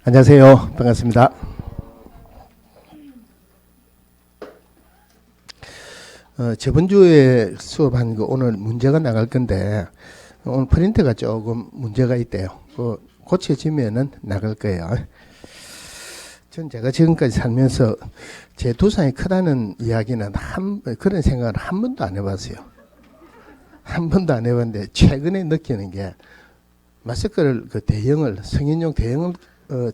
안녕하세요. 반갑습니다. 저번 주에 수업한 거 오늘 문제가 나갈 건데 오늘 프린트가 조금 문제가 있대요. 고쳐지면은 나갈 거예요. 전 제가 지금까지 살면서 제 두상이 크다는 이야기는 그런 생각을 한 번도 안 해봤어요. 한 번도 안 해봤는데 최근에 느끼는 게 마스크를 성인용 대형을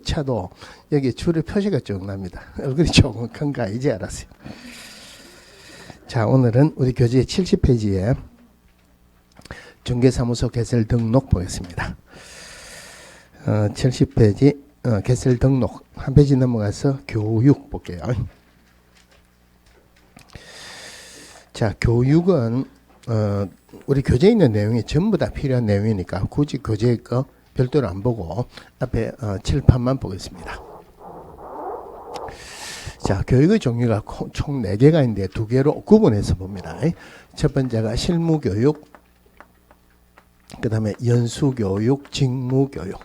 차도 여기 줄에 표시가 쭉 납니다. 얼굴이 조금 큰가 이제 알았어요. 자, 오늘은 우리 교재 70페이지에 중개사무소 개설 등록 보겠습니다. 70페이지 개설 등록 한 페이지 넘어가서 교육 볼게요. 자, 교육은 우리 교재에 있는 내용이 전부 다 필요한 내용이니까 굳이 교재 거 별도로 안 보고 앞에 칠판만 보겠습니다. 자, 교육의 종류가 총 4개가 있는데 2개로 구분해서 봅니다. 첫 번째가 실무교육, 그 다음에 연수교육, 직무교육.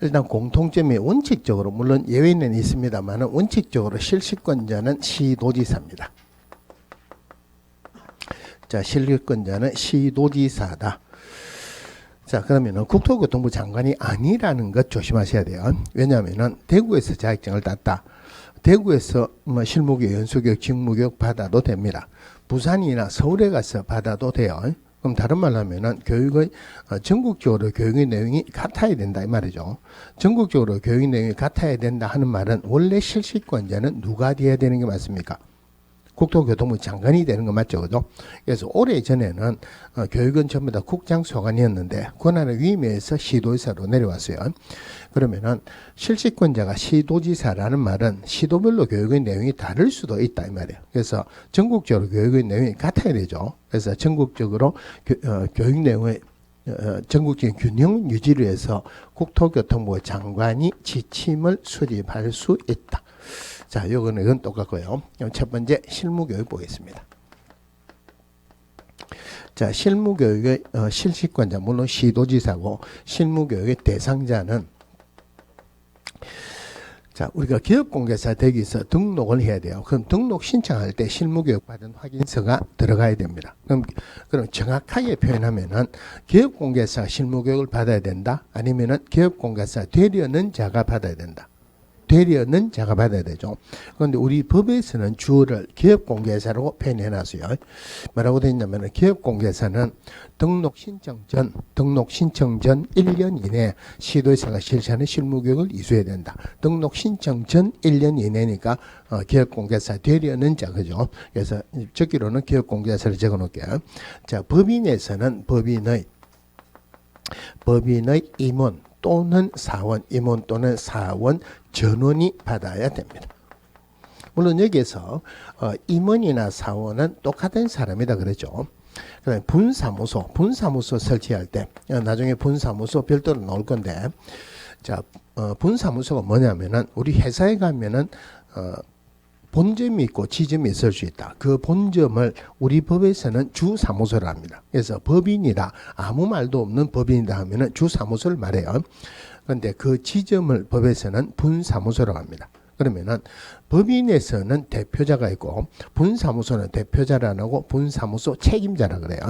일단 공통점이 원칙적으로, 물론 예외는 있습니다만 원칙적으로 실시권자는 시도지사입니다. 자, 실시권자는 시도지사다. 자, 그러면은 국토교통부 장관이 아니라는 것 조심하셔야 돼요. 왜냐하면은 대구에서 자격증을 땄다. 대구에서 실무교육, 연수교육, 직무교육 받아도 됩니다. 부산이나 서울에 가서 받아도 돼요. 그럼 다른 말로 하면은 교육의 전국적으로 교육의 내용이 같아야 된다 이 말이죠. 전국적으로 교육의 내용이 같아야 된다 하는 말은 원래 실시권자는 누가 돼야 되는 게 맞습니까? 국토교통부 장관이 되는 거 맞죠, 그죠? 그래서 오래전에는 교육은 전부 다 국장소관이었는데 권한을 위임해서 시도지사로 내려왔어요. 그러면은 실시권자가 시도지사라는 말은 시도별로 교육의 내용이 다를 수도 있다 이 말이에요. 그래서 전국적으로 교육의 내용이 같아야 되죠. 그래서 전국적으로 교육 내용의 전국적인 균형 유지를 위해서 국토교통부 장관이 지침을 수립할 수 있다. 자, 이건 똑같고요. 첫 번째 실무교육 보겠습니다. 자, 실무교육의 실시권자, 물론 시도지사고 실무교육의 대상자는 자, 우리가 기업공개사 되기 위해서 등록을 해야 돼요. 그럼 등록 신청할 때 실무교육 받은 확인서가 들어가야 됩니다. 그럼 정확하게 표현하면은 기업공개사 실무교육을 받아야 된다? 아니면은 기업공개사 되려는 자가 받아야 된다? 되려는 자가 받아야 되죠. 그런데 우리 법에서는 주어를 기업공개사로 표현해놨어요. 뭐라고 되어 있냐면 기업공개사는 등록 신청 전 1년 이내 시도지사가 실시하는 실무교육을 이수해야 된다. 등록 신청 전 1년 이내니까 기업공개사 되려는 자, 그죠? 그래서 적기로는 기업공개사를 적어놓을게요. 자, 법인에서는 법인의 임원 또는 사원, 임원 또는 사원 전원이 받아야 됩니다. 물론 여기에서 임원이나 사원은 똑같은 사람이다 그랬죠. 그다음에 분사무소 설치할 때 나중에 분사무소 별도로 나올 건데, 자, 분사무소가 뭐냐면은 우리 회사에 가면은 본점이 있고 지점이 있을 수 있다. 그 본점을 우리 법에서는 주사무소를 합니다. 그래서 법인이다, 아무 말도 없는 법인이다 하면은 주사무소를 말해요. 그런데 그 지점을 법에서는 분사무소라고 합니다. 그러면은 법인에서는 대표자가 있고 분사무소는 대표자를 안 하고 분사무소 책임자라 그래요.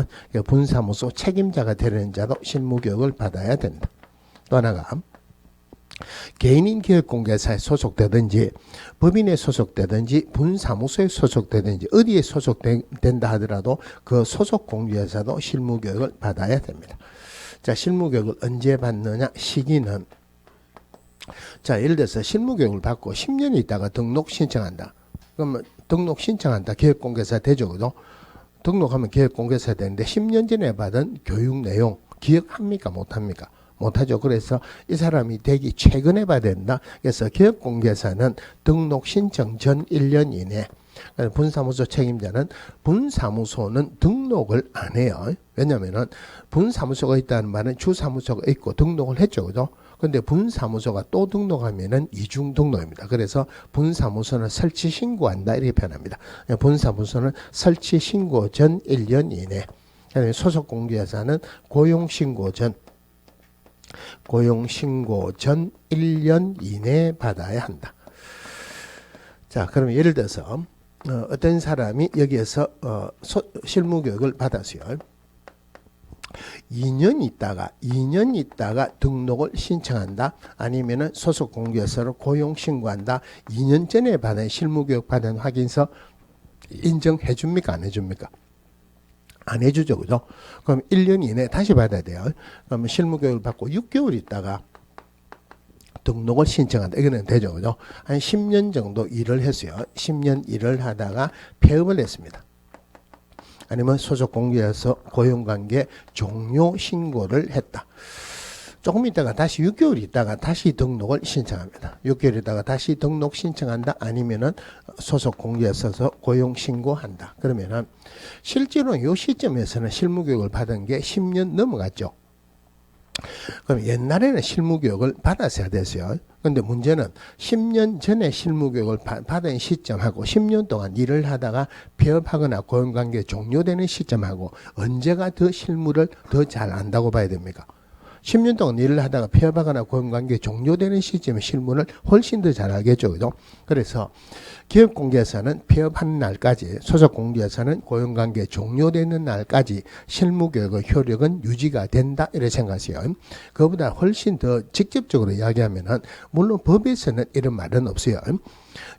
분사무소 책임자가 되는 자도 실무교육을 받아야 된다. 또 하나가 개인인 기업공개사에 소속되든지 법인에 소속되든지 분사무소에 소속되든지 어디에 소속된다 하더라도 그 소속 공개사도 실무교육을 받아야 됩니다. 자, 실무교육을 언제 받느냐? 시기는, 자, 예를 들어서 실무교육을 받고 10년 있다가 등록 신청한다. 그러면 등록 신청한다. 기업공개사 되죠, 그죠? 등록하면 기업공개사 되는데 10년 전에 받은 교육 내용 기억합니까? 못합니까? 못하죠. 그래서 이 사람이 되기 최근에 받아야 된다. 그래서 기업공개사는 등록 신청 전 1년 이내, 분사무소 책임자는 분사무소는 등록을 안 해요. 왜냐면은 분사무소가 있다는 말은 주사무소가 있고 등록을 했죠, 그죠? 근데 분사무소가 또 등록하면은 이중 등록입니다. 그래서 분사무소는 설치 신고한다 이렇게 표현합니다. 분사무소는 설치 신고 전 1년 이내, 소속 공개사는 고용 신고 전 고용신고 전 1년 이내에 받아야 한다. 자, 그러면 예를 들어서 어떤 사람이 여기에서 실무교육을 받았어요. 2년 있다가 등록을 신청한다. 아니면은 소속 공개서로 고용 신고한다. 2년 전에 받은 실무교육 받은 확인서 인정해 줍니까? 안 해줍니까? 안 해주죠. 그죠? 그럼 1년 이내에 다시 받아야 돼요. 그러면 실무교육을 받고 6개월 있다가 등록을 신청한다. 이거는 되죠. 그죠? 한 10년 정도 일을 했어요. 10년 일을 하다가 폐업을 했습니다. 아니면 소속 공개에서 고용관계 종료 신고를 했다. 조금 있다가 다시 6개월 있다가 다시 등록을 신청합니다. 6개월 있다가 다시 등록 신청한다. 아니면은 소속 공개에 써서 고용 신고한다. 그러면은 실제로 이 시점에서는 실무교육을 받은 게 10년 넘어갔죠. 그럼 옛날에는 실무교육을 받았어야 됐어요. 근데 문제는 10년 전에 실무교육을 받은 시점하고 10년 동안 일을 하다가 폐업하거나 고용관계 종료되는 시점하고 언제가 더 실무를 더 잘 안다고 봐야 됩니까? 10년 동안 일을 하다가 폐업하거나 고용관계 종료되는 시점에 실무를 훨씬 더 잘 알겠죠. 그죠? 그래서 기업공개에서는 폐업하는 날까지, 소속공개에서는 고용관계 종료되는 날까지 실무교육의 효력은 유지가 된다. 이렇게 생각하세요. 그보다 훨씬 더 직접적으로 이야기하면은, 물론 법에서는 이런 말은 없어요.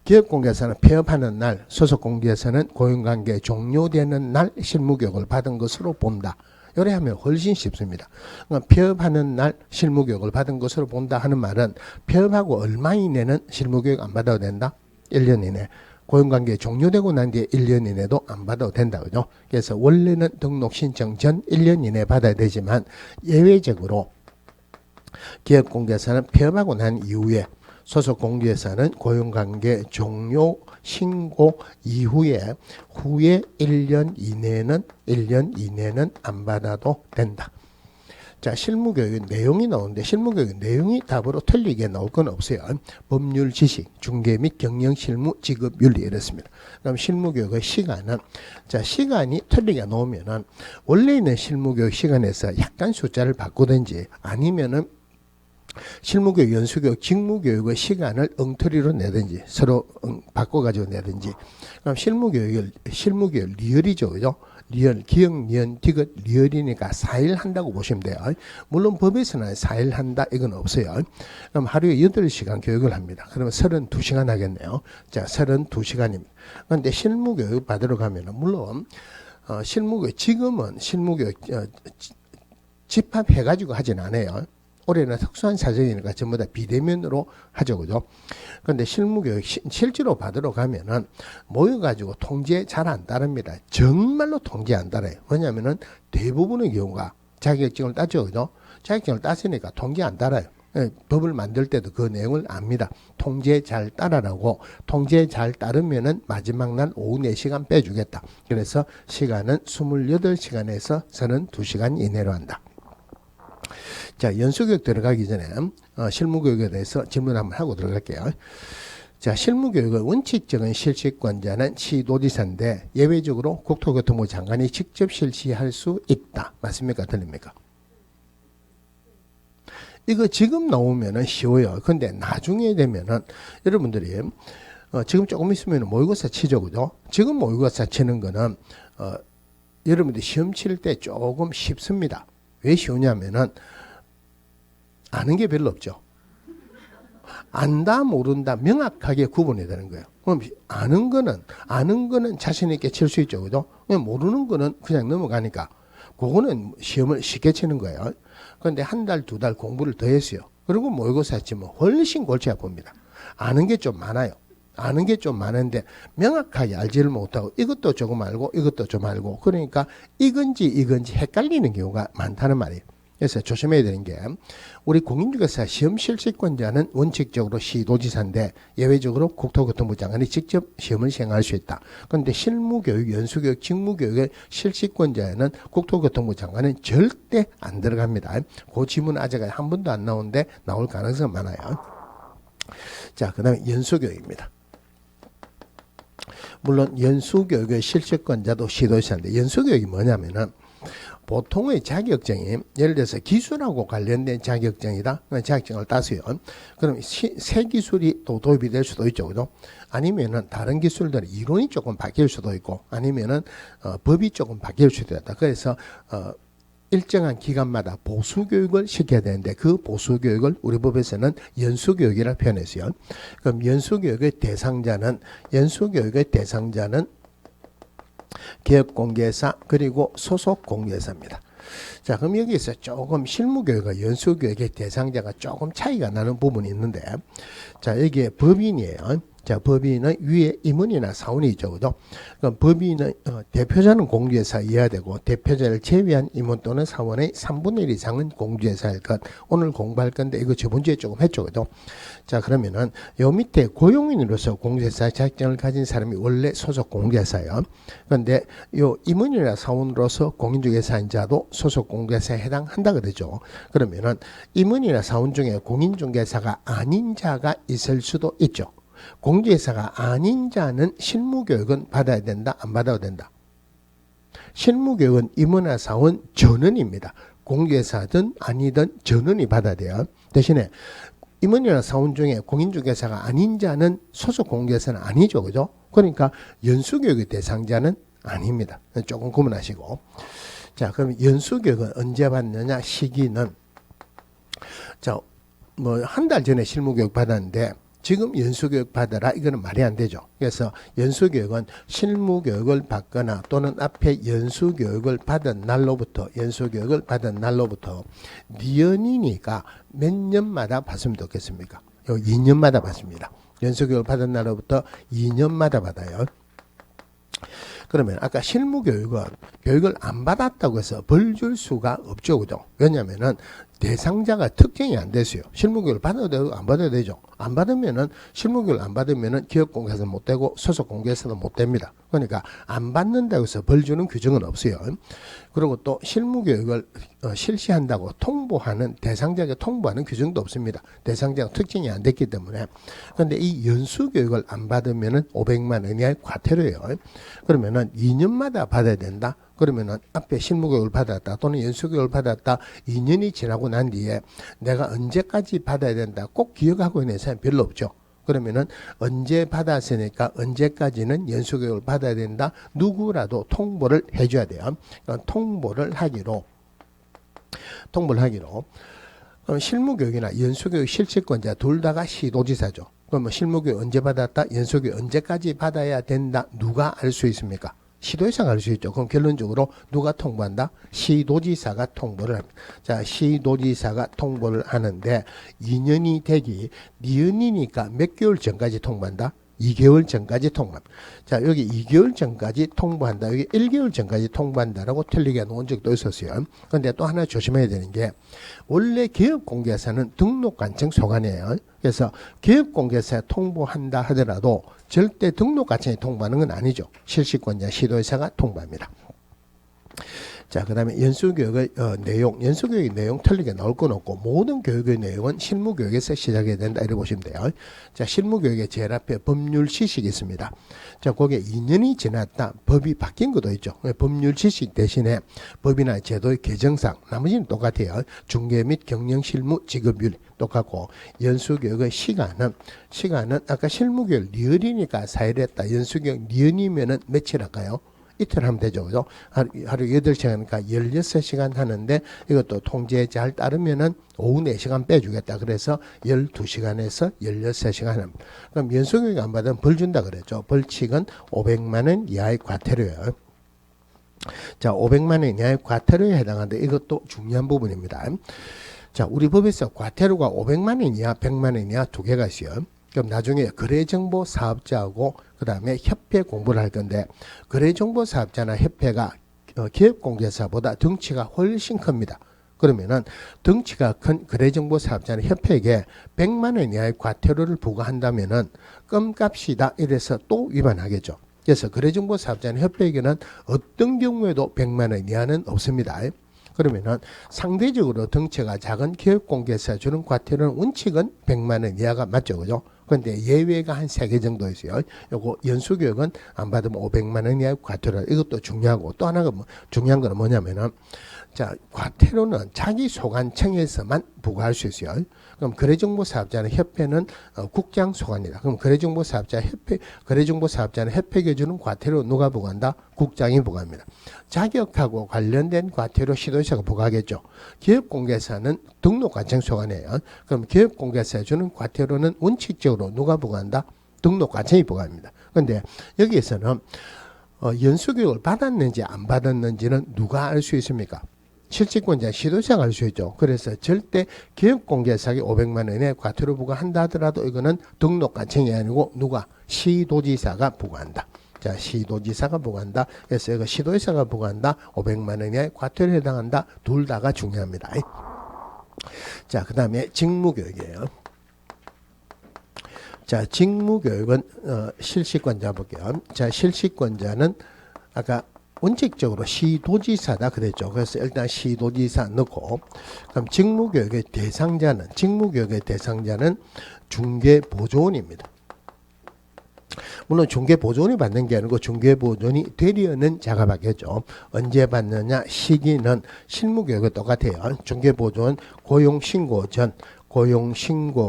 기업공개에서는 폐업하는 날, 소속공개에서는 고용관계 종료되는 날 실무교육을 받은 것으로 본다. 요래 하면 훨씬 쉽습니다. 그러니까 폐업하는 날 실무교육을 받은 것으로 본다 하는 말은 폐업하고 얼마 이내는 실무교육 안 받아도 된다? 1년 이내. 고용관계 종료되고 난 뒤에 1년 이내도 안 받아도 된다. 그죠? 그래서 원래는 등록 신청 전 1년 이내 받아야 되지만 예외적으로 기업공개에서는 폐업하고 난 이후에 소속 공개에서는 고용관계 종료 신고 이후에 1년 이내는 안 받아도 된다. 자, 실무교육 내용이 나오는데 실무교육 내용이 답으로 틀리게 나올 건 없어요. 법률 지식, 중개 및 경영 실무 직업 윤리 이렇습니다. 그럼 실무교육의 시간은, 자, 시간이 틀리게 나오면은 원래 있는 실무교육 시간에서 약간 숫자를 바꾸든지 아니면은 실무교육, 연수교육, 직무교육의 시간을 엉터리로 내든지 서로 바꿔가지고 내든지. 그럼 실무교육 리얼이죠. 그죠? 리얼, 기억, 니은, 디귿, 리얼이니까 4일 한다고 보시면 돼요. 물론 법에서는 4일 한다 이건 없어요. 그럼 하루에 8시간 교육을 합니다. 그러면 32시간 하겠네요. 자, 32시간입니다. 그런데 실무교육 받으러 가면은 물론 실무교육, 지금은 실무교육 집합해가지고 하진 않아요. 올해는 특수한 사정이니까 전부 다 비대면으로 하죠. 그죠? 그런데 실무교육 실제로 받으러 가면은 모여가지고 통제 잘 안 따릅니다. 정말로 통제 안 따라요. 왜냐면은 대부분의 경우가 자격증을 따죠. 그죠? 자격증을 땄으니까 통제 안 따라요. 법을 만들 때도 그 내용을 압니다. 통제 잘 따라라고. 통제 잘 따르면은 마지막 날 오후 4시간 빼주겠다. 그래서 시간은 28시간에서 32시간 이내로 한다. 자, 연수교육 들어가기 전에 실무교육에 대해서 질문 한번 하고 들어갈게요. 자, 실무교육의 원칙적인 실시권자는 시도지사인데 예외적으로 국토교통부 장관이 직접 실시할 수 있다. 맞습니까? 틀립니까? 이거 지금 나오면은 쉬워요. 근데 나중에 되면은 여러분들이 지금 조금 있으면 모의고사 치죠. 그죠? 지금 모의고사 치는 거는 여러분들이 시험 칠 때 조금 쉽습니다. 왜 쉬우냐면은 아는 게 별로 없죠. 안다 모른다 명확하게 구분해야 되는 거예요. 그럼 아는 거는 자신 있게 칠 수 있죠. 그죠? 모르는 거는 그냥 넘어가니까 그거는 시험을 쉽게 치는 거예요. 그런데 한 달, 2달 공부를 더 했어요. 그리고 모의고사 치면 훨씬 골치 아픕니다. 아는 게 좀 많아요. 아는 게 좀 많은데 명확하게 알지를 못하고 이것도 조금 알고 이것도 좀 알고 그러니까 이건지 헷갈리는 경우가 많다는 말이에요. 그래서 조심해야 되는 게 우리 공인중개사 시험 실시권자는 원칙적으로 시도지사인데 예외적으로 국토교통부 장관이 직접 시험을 시행할 수 있다. 그런데 실무교육, 연수교육, 직무교육의 실시권자에는 국토교통부 장관은 절대 안 들어갑니다. 그 지문 아직 한 번도 안 나오는데 나올 가능성이 많아요. 자, 그 다음에 연수교육입니다. 물론 연수교육의 실시권자도 시도지사인데 연수교육이 뭐냐면은 보통의 자격증이 예를 들어서 기술하고 관련된 자격증이다. 자격증을 따서요. 그럼 새 기술이 또 도입이 될 수도 있죠. 그죠? 아니면은 다른 기술들의 이론이 조금 바뀔 수도 있고 아니면은 법이 조금 바뀔 수도 있다. 그래서 일정한 기간마다 보수교육을 시켜야 되는데 그 보수교육을 우리 법에서는 연수교육이라 표현했어요. 그럼 연수교육의 대상자는 개업공개사 그리고 소속공개사입니다. 자, 그럼 여기서 조금 실무교육과 연수교육의 대상자가 조금 차이가 나는 부분이 있는데, 자, 여기에 법인이에요. 자, 법인은 위에 임원이나 사원이 있죠. 그죠? 그럼 법인은 대표자는 공주회사 이해야 되고 대표자를 제외한 임원 또는 사원의 3분의 1 이상은 공주회사일 것. 오늘 공부할 건데 이거 저번 주에 조금 했죠. 그죠? 자, 그러면은 요 밑에 고용인으로서 공주회사 자격증을 가진 사람이 원래 소속 공주회사예요. 그런데 요 임원이나 사원으로서 공인중개사인 자도 소속 공주회사에 해당한다 그러죠. 그러면은 임원이나 사원 중에 공인중개사가 아닌 자가 있을 수도 있죠. 공주회사가 아닌 자는 실무교육은 받아야 된다, 안 받아도 된다. 실무교육은 임원이나 사원 전원입니다. 공주회사든 아니든 전원이 받아야 돼요. 대신에 임원이나 사원 중에 공인중개사가 아닌 자는 소속 공주회사는 아니죠. 그죠? 그러니까 연수교육의 대상자는 아닙니다. 조금 구분하시고. 자, 그럼 연수교육은 언제 받느냐? 시기는 자, 뭐 한 달 전에 실무교육 받았는데 지금 연수교육 받아라 이거는 말이 안 되죠. 그래서 연수교육은 실무교육을 받거나 또는 앞에 연수교육을 받은 날로부터 니은이니까 몇 년마다 받으면 좋겠습니까? 2년마다 받습니다. 연수교육을 받은 날로부터 2년마다 받아요. 그러면 아까 실무교육은 교육을 안 받았다고 해서 벌 줄 수가 없죠. 그죠? 왜냐면은 대상자가 특정이 안 됐어요. 실무교육을 받아도 되고 안 받아도 되죠. 안 받으면은 실무교육을 안 받으면은 기업공개사도 못 되고 소속공개사도 못 됩니다. 그러니까 안 받는다고 해서 벌 주는 규정은 없어요. 그리고 또 실무교육을 실시한다고 통보하는 대상자에게 통보하는 규정도 없습니다. 대상자가 특정이 안 됐기 때문에. 그런데 이 연수교육을 안 받으면은 500만 원 이하의 과태료예요. 그러면은 2년마다 받아야 된다. 그러면은 앞에 실무교육을 받았다 또는 연수교육을 받았다 2년이 지나고 난 뒤에 내가 언제까지 받아야 된다 꼭 기억하고 있는 사람이 별로 없죠. 그러면은 언제 받았으니까 언제까지는 연수교육을 받아야 된다 누구라도 통보를 해줘야 돼요. 통보를 하기로 그럼 실무교육이나 연수교육 실시권자 둘 다가 시도지사죠. 그럼 실무교육 언제 받았다 연수교육 언제까지 받아야 된다 누가 알 수 있습니까? 시도지사가 알 수 있죠. 그럼 결론적으로 누가 통보한다? 시도지사가 통보를 합니다. 자, 시도지사가 통보를 하는데 2년이 되기 니은이니까 몇 개월 전까지 통보한다? 2개월 전까지 통보합니다. 자, 여기 2개월 전까지 통보한다. 여기 1개월 전까지 통보한다라고 틀리게 놓은 적도 있었어요. 그런데 또 하나 조심해야 되는 게 원래 기업공개사는 등록관청 소관이에요. 그래서 기업공개사에 통보한다 하더라도 절대 등록관청에 통보하는 건 아니죠. 실시권자 시도지사가 통보합니다. 자, 그 다음에 연수교육의 연수교육의 내용 틀리게 나올 건 없고 모든 교육의 내용은 실무교육에서 시작해야 된다 이렇게 보시면 돼요. 자, 실무교육의 제일 앞에 법률 지식이 있습니다. 자, 거기에 2년이 지났다 법이 바뀐 것도 있죠. 법률 지식 대신에 법이나 제도의 개정상 나머지는 똑같아요. 중개 및 경영 실무 직업률 똑같고 연수교육의 시간은 아까 실무교육 리얼이니까 4일 했다. 연수교육 니은이면은 며칠 할까요? 이틀 하면 되죠. 그죠? 하루 8시간이니까 16시간 하는데 이것도 통제에 잘 따르면은 오후 4시간 빼주겠다. 그래서 12시간에서 16시간 합니다. 그럼 연수교육 안 받으면 벌 준다 그랬죠. 벌칙은 500만 원 이하의 과태료예요. 자, 500만 원 이하의 과태료에 해당하는데 이것도 중요한 부분입니다. 자, 우리 법에서 과태료가 500만 원 이하, 100만 원 이하 두 개가 있어요. 그럼 나중에 거래정보 사업자하고 그 다음에 협회 공부를 할 건데 거래정보 사업자나 협회가 기업공개사보다 덩치가 훨씬 큽니다. 그러면은 덩치가 큰 거래정보 사업자나 협회에게 100만 원 이하의 과태료를 부과한다면은 껌값이다 이래서 또 위반하겠죠. 그래서 거래정보 사업자나 협회에게는 어떤 경우에도 100만 원 이하는 없습니다. 그러면은 상대적으로 덩치가 작은 기업공개사 주는 과태료는 원칙은 100만 원 이하가 맞죠. 그죠? 그런데 예외가 한 3개 정도 있어요. 요거 연수교육은 안 받으면 500만 원 이하의 과태료. 이것도 중요하고 또 하나가 중요한 거는 뭐냐면은 자, 과태료는 자기 소관청에서만 부과할 수 있어요. 그럼 거래정보사업자는 협회는 국장 소관이다. 그럼 거래정보사업자 협회, 거래정보사업자는 협회가 주는 과태료 누가 부과한다? 국장이 부과합니다. 자격하고 관련된 과태료 시도자가 부과하겠죠. 기업공개사는 등록관청 소관이에요. 그럼 기업공개사에 주는 과태료는 원칙적으로 누가 부과한다? 등록관청이 부과합니다. 그런데 여기에서는 연수교육을 받았는지 안 받았는지는 누가 알 수 있습니까? 실질권자 시도자가 알 수 있죠. 그래서 절대 기업공개사에게 500만 원의 과태료 부과한다 하더라도 이거는 등록관청이 아니고 누가? 시도지사가 부과한다. 자, 시도지사가 부과한다. 그래서 이거 시도지사가 부과한다. 500만 원의 과태료에 해당한다. 둘 다가 중요합니다. 자, 그 다음에 직무교육이에요. 자, 직무교육은 실시권자 볼게요. 자, 실시권자는 아까 원칙적으로 시도지사다 그랬죠. 그래서 일단 시도지사 넣고, 그럼 직무교육의 대상자는 중개보조원입니다. 물론 중개보조원이 받는 게 아니고 중개보조원이 되려는 자가 받겠죠. 언제 받느냐? 시기는 실무교육과 똑같아요. 중개보조원 고용신고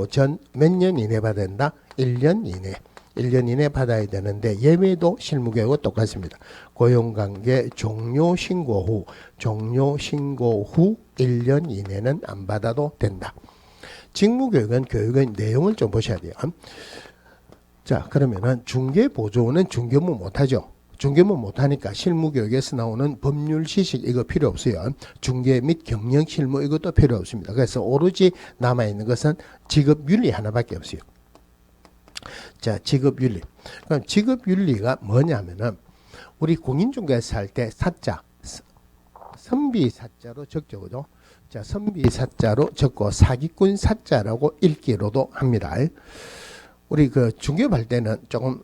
전 몇 년 이내 받아야 된다? 1년 이내. 1년 이내 받아야 되는데 예외도 실무교육과 똑같습니다. 고용관계 종료 신고 후 1년 이내는 안 받아도 된다. 직무교육은 교육의 내용을 좀 보셔야 돼요. 자, 그러면은 중개보조원은 중개무 못하죠. 중개무 못하니까 실무교육에서 나오는 법률 지식 이거 필요 없어요. 중개 및 경영 실무 이것도 필요 없습니다. 그래서 오로지 남아있는 것은 직업윤리 하나밖에 없어요. 자, 직업윤리. 그럼 직업윤리가 뭐냐면은 우리 공인중개사 할 때 사자, 선비사자로 적죠, 그죠? 자, 선비사자로 적고 사기꾼 사자라고 읽기로도 합니다. 우리 그 중개업할 때는 조금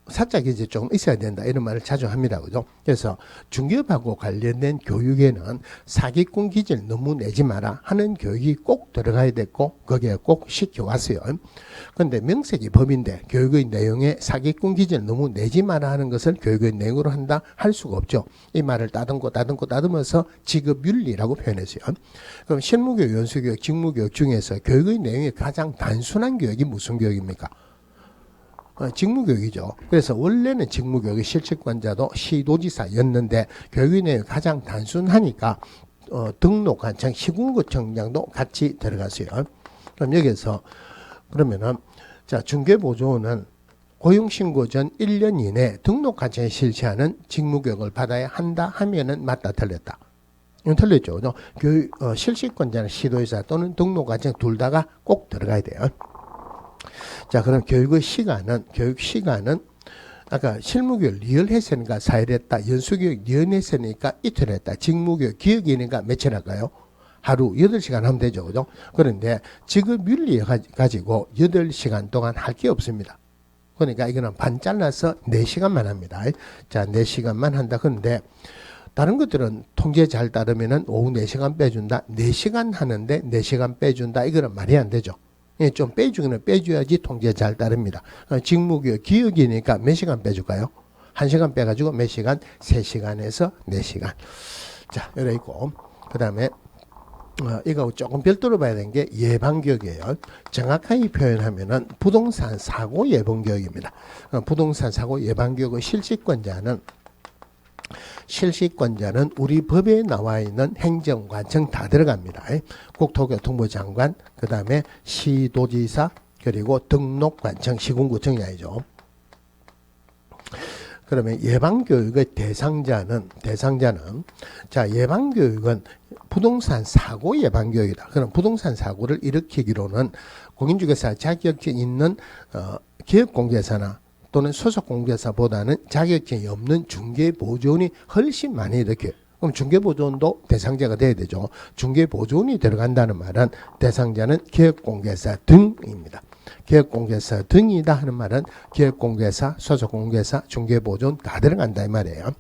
사자 기재 조금 있어야 된다 이런 말을 자주 합니다. 그죠? 그래서 중개업하고 관련된 교육에는 사기꾼 기재를 너무 내지 마라 하는 교육이 꼭 들어가야 됐고 거기에 꼭 시켜왔어요. 그런데 명색이 법인데 교육의 내용에 사기꾼 기재를 너무 내지 마라 하는 것을 교육의 내용으로 한다? 할 수가 없죠. 이 말을 따듬으면서 직업윤리라고 표현했어요. 그럼 실무교육, 연수교육, 직무교육 중에서 교육의 내용이 가장 단순한 교육이 무슨 교육입니까? 직무교육이죠. 그래서 원래는 직무교육의 실질권자도 시도지사였는데 교육의 내용이 가장 단순하니까 등록관청, 시군구청장도 같이 들어갔어요. 그럼 여기서 그러면은 자, 중개보조원은 고용신고 전 1년 이내 등록관청에 실시하는 직무교육을 받아야 한다 하면은 맞다 틀렸다. 이건 틀렸죠. 교육 실시권자는 시도지사 또는 등록관청 둘 다가 꼭 들어가야 돼요. 자, 그럼 교육 시간은 아까 실무교육 리얼 했으니까 4일 했다. 연수교육 리얼 했으니까 이틀 했다. 직무교육 기억이니까 며칠 할까요? 하루 8시간 하면 되죠. 그죠? 그런데 직업윤리 가지고 8시간 동안 할 게 없습니다. 그러니까 이거는 반 잘라서 4시간만 합니다. 자, 4시간만 한다. 그런데 다른 것들은 통제 잘 따르면은 오후 4시간 빼준다. 4시간 하는데 4시간 빼준다. 이거는 말이 안 되죠. 예, 좀 빼주기는 빼줘야지 통제 잘 따릅니다. 직무교육 기억이니까 몇 시간 빼줄까요? 1시간 빼가지고 몇 시간? 3시간에서 4시간. 자, 이래 있고. 그 다음에, 이거 조금 별도로 봐야 되는 게 예방교육이에요. 정확하게 표현하면은 부동산 사고 예방교육입니다. 부동산 사고 예방교육의 실시권자는 우리 법에 나와 있는 행정관청 다 들어갑니다. 국토교통부 장관, 그 다음에 시도지사, 그리고 등록관청, 시군구청이 아니죠. 그러면 예방교육의 대상자는 자, 예방교육은 부동산 사고 예방교육이다. 그럼 부동산 사고를 일으키기로는 공인중개사 자격증 있는 기업공개사나 또는 소속공개사보다는 자격증이 없는 중개보조원이 훨씬 많이 일으켜요. 그럼 중개보조원도 대상자가 돼야 되죠. 중개보조원이 들어간다는 말은 대상자는 기업공개사 등입니다. 기업공개사 등이다 하는 말은 기업공개사, 소속공개사, 중개보조원 다 들어간다 이 말이에요.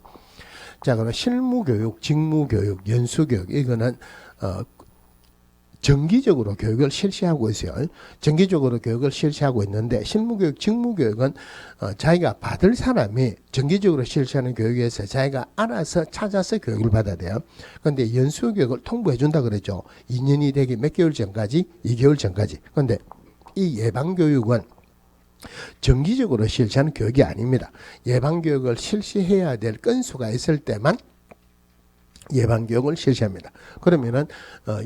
자, 그럼 실무교육, 직무교육, 연수교육 이거는 정기적으로 교육을 실시하고 있어요. 정기적으로 교육을 실시하고 있는데 실무교육, 직무교육은 자기가 받을 사람이 정기적으로 실시하는 교육에서 자기가 알아서 찾아서 교육을 받아야 돼요. 그런데 연수교육을 통보해 준다 그랬죠. 2년이 되기 몇 개월 전까지, 2개월 전까지. 그런데 이 예방교육은 정기적으로 실시하는 교육이 아닙니다. 예방교육을 실시해야 될 건수가 있을 때만 예방교육을 실시합니다. 그러면은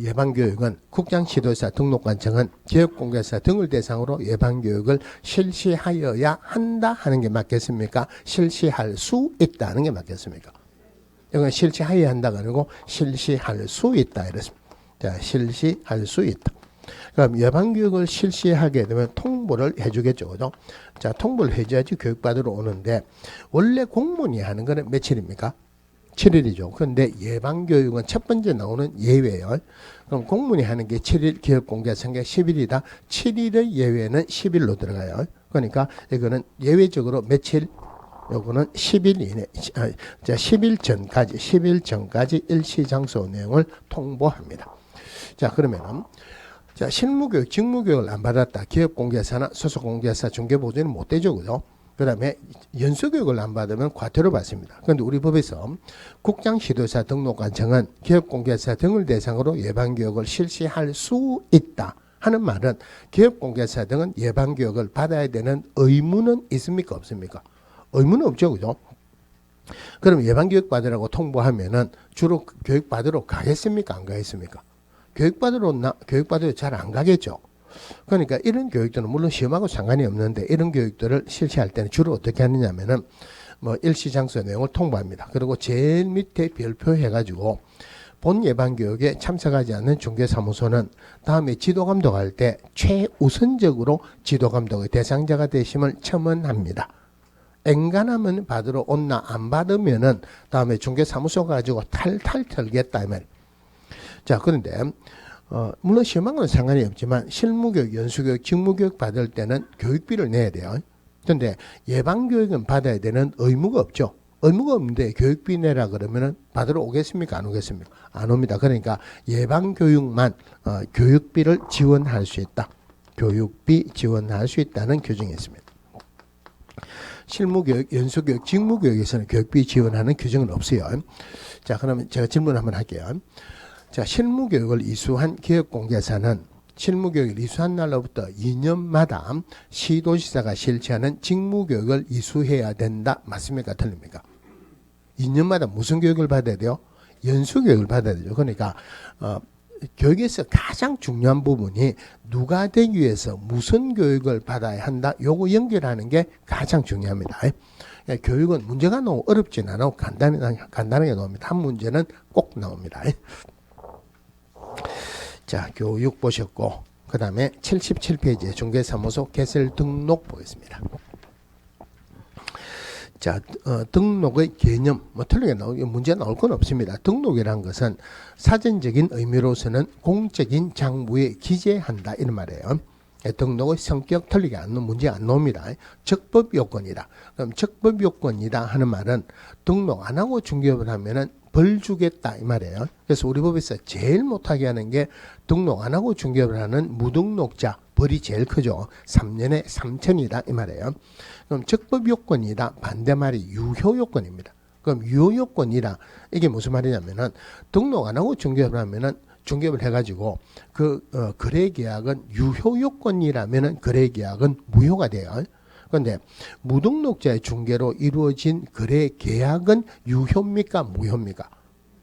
예방교육은 국장지도사 등록관청은 교육공개사 등을 대상으로 예방교육을 실시하여야 한다 하는 게 맞겠습니까? 실시할 수 있다는 게 맞겠습니까? 이건 실시하여야 한다가 아니고 실시할 수 있다 이랬습니다. 자, 실시할 수 있다. 그럼 예방교육을 실시하게 되면 통보를 해주겠죠. 그죠? 자, 통보를 해줘야지 교육받으러 오는데 원래 공무원이 하는 거는 며칠입니까? 7일이죠. 그런데 예방교육은 첫 번째 나오는 예외예요. 그럼 공무원이 하는 게 7일, 기업공개선게 10일이다. 7일의 예외는 10일로 들어가요. 그러니까 이거는 예외적으로 며칠? 요거는 10일 이내, 10일 전까지 일시장소 내용을 통보합니다. 자, 그러면은 자, 실무교육, 직무교육을 안 받았다. 기업공개사나 소속공개사 중개보조는 못 되죠. 그죠? 그 다음에 연수교육을 안 받으면 과태료 받습니다. 그런데 우리 법에서 국장지도사 등록관청은 기업공개사 등을 대상으로 예방교육을 실시할 수 있다 하는 말은 기업공개사 등은 예방교육을 받아야 되는 의무는 있습니까? 없습니까? 의무는 없죠. 그죠? 그럼 예방교육 받으라고 통보하면은 주로 교육 받으러 가겠습니까? 안 가겠습니까? 교육받으러 잘 안 가겠죠. 그러니까 이런 교육들은 물론 시험하고 상관이 없는데 이런 교육들을 실시할 때는 주로 어떻게 하느냐면은 일시장소 내용을 통보합니다. 그리고 제일 밑에 별표해가지고 본 예방교육에 참석하지 않는 중개사무소는 다음에 지도감독할 때 최우선적으로 지도감독의 대상자가 되심을 첨언합니다. 엔간하면 받으러 온나 안 받으면은 다음에 중개사무소 가지고 탈탈 털겠다 이 말이에요. 자, 그런데 물론 시험하고는 상관이 없지만 실무교육, 연수교육, 직무교육 받을 때는 교육비를 내야 돼요. 그런데 예방교육은 받아야 되는 의무가 없죠. 의무가 없는데 교육비 내라 그러면은 받으러 오겠습니까? 안 오겠습니까? 안 옵니다. 그러니까 예방교육만 교육비를 지원할 수 있다. 교육비 지원할 수 있다는 규정이 있습니다. 실무교육, 연수교육, 직무교육에서는 교육비 지원하는 규정은 없어요. 자, 그러면 제가 질문 한번 할게요. 자, 실무교육을 이수한 기업공개사는 실무교육을 이수한 날로부터 2년마다 시도지사가 실시하는 직무교육을 이수해야 된다. 맞습니까? 틀립니까? 2년마다 무슨 교육을 받아야 돼요? 연수교육을 받아야 되죠. 그러니까 교육에서 가장 중요한 부분이 누가 되기 위해서 무슨 교육을 받아야 한다. 요거 연결하는 게 가장 중요합니다. 그러니까 교육은 문제가 너무 어렵진 않고 간단하게 나옵니다. 한 문제는 꼭 나옵니다. 자, 교육 보셨고 그 다음에 77페이지에 중개사무소 개설 등록 보겠습니다. 자, 등록의 개념 틀리게 문제 나올 건 없습니다. 등록이란 것은 사전적인 의미로서는 공적인 장부에 기재한다 이런 말이에요. 등록의 성격 틀리게 문제 안 나옵니다. 적법 요건이다. 그럼 적법 요건이다 하는 말은 등록 안 하고 중개업을 하면은 벌 주겠다 이 말이에요. 그래서 우리 법에서 제일 못하게 하는 게 등록 안 하고 중개업을 하는 무등록자 벌이 제일 크죠. 3년에 3천이다 이 말이에요. 그럼 적법 요건이다 반대말이 유효 요건입니다. 그럼 유효 요건이라 이게 무슨 말이냐면은 등록 안 하고 중개업을 하면은 중개업을 해가지고 거래 계약은 유효 요건이라면은 거래 계약은 무효가 돼요. 그런데 무등록자의 중개로 이루어진 거래 계약은 유효입니까? 무효입니까?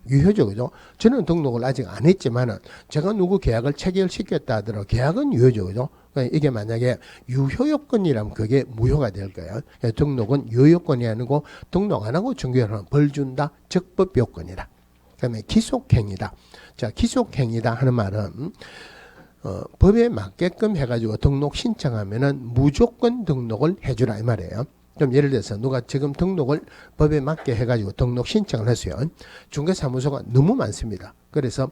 유효죠. 그죠? 저는 등록을 아직 안 했지만은 제가 누구 계약을 체결시켰다 하더라도 계약은 유효죠. 그죠? 그러니까 이게 만약에 유효 요건이라면 그게 무효가 될 거예요. 그러니까 등록은 유효 요건이 아니고 등록 안 하고 중개하면 벌 준다. 적법 요건이다. 그다음에 기속행위다. 자, 기속행위다 하는 말은 법에 맞게끔 해가지고 등록 신청하면은 무조건 등록을 해주라 이 말이에요. 그럼 예를 들어서 누가 지금 등록을 법에 맞게 해가지고 등록 신청을 했어요. 중개사무소가 너무 많습니다. 그래서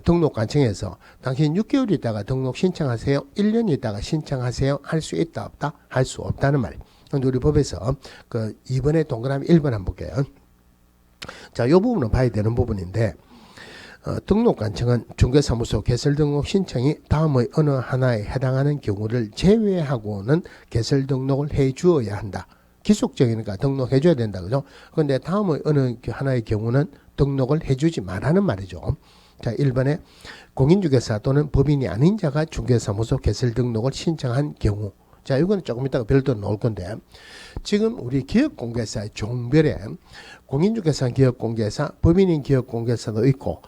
등록관청에서 당신 6개월 있다가 등록 신청하세요. 1년 있다가 신청하세요. 할 수 있다 없다? 할 수 없다는 말이에요. 그런데 우리 법에서 2번에 동그라미 1번 한번 볼게요. 자, 이 부분은 봐야 되는 부분인데 등록관청은 중개사무소 개설 등록 신청이 다음의 어느 하나에 해당하는 경우를 제외하고는 개설 등록을 해 주어야 한다. 기속적이니까 등록해 줘야 된다. 그죠? 그런데 다음의 어느 하나의 경우는 등록을 해 주지 말라는 말이죠. 자, 1번에 공인중개사 또는 법인이 아닌 자가 중개사무소 개설 등록을 신청한 경우. 자, 이거는 조금 이따가 별도로 나올 건데, 지금 우리 기업공개사의 종별에 공인중개사 기업공개사, 법인인 기업공개사도 있고,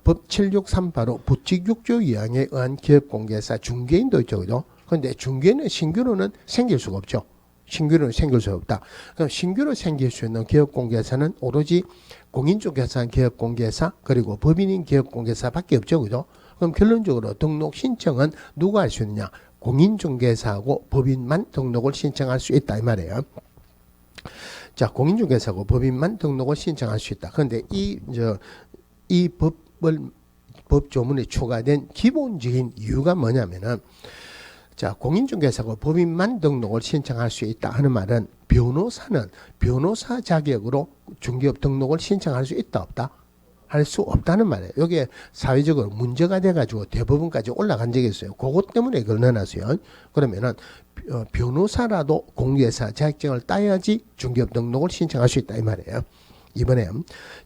법 763바로 부칙 6조 2항에 의한 기업공개사 중개인도 있죠. 그죠? 그런데 중개는 신규로는 생길 수가 없죠. 신규로는 생길 수 없다. 그럼 신규로 생길 수 있는 기업공개사는 오로지 공인중개사 기업공개사 그리고 법인인 기업공개사밖에 없죠. 그죠? 그럼 결론적으로 등록 신청은 누가 할 수 있느냐? 공인중개사하고 법인만 등록을 신청할 수 있다 이 말이에요. 자, 공인중개사하고 법인만 등록을 신청할 수 있다. 그런데 이 법조문에 추가된 기본적인 이유가 뭐냐면은, 자, 공인중개사고 법인만 등록을 신청할 수 있다 하는 말은 변호사는 변호사 자격으로 중개업 등록을 신청할 수 있다 없다? 할 수 없다는 말이에요. 이게 사회적으로 문제가 돼가지고 대법원까지 올라간 적이 있어요. 그것 때문에 이걸 넣어놨어요. 그러면은 변호사라도 공개사 자격증을 따야지 중개업 등록을 신청할 수 있다 이 말이에요. 이번에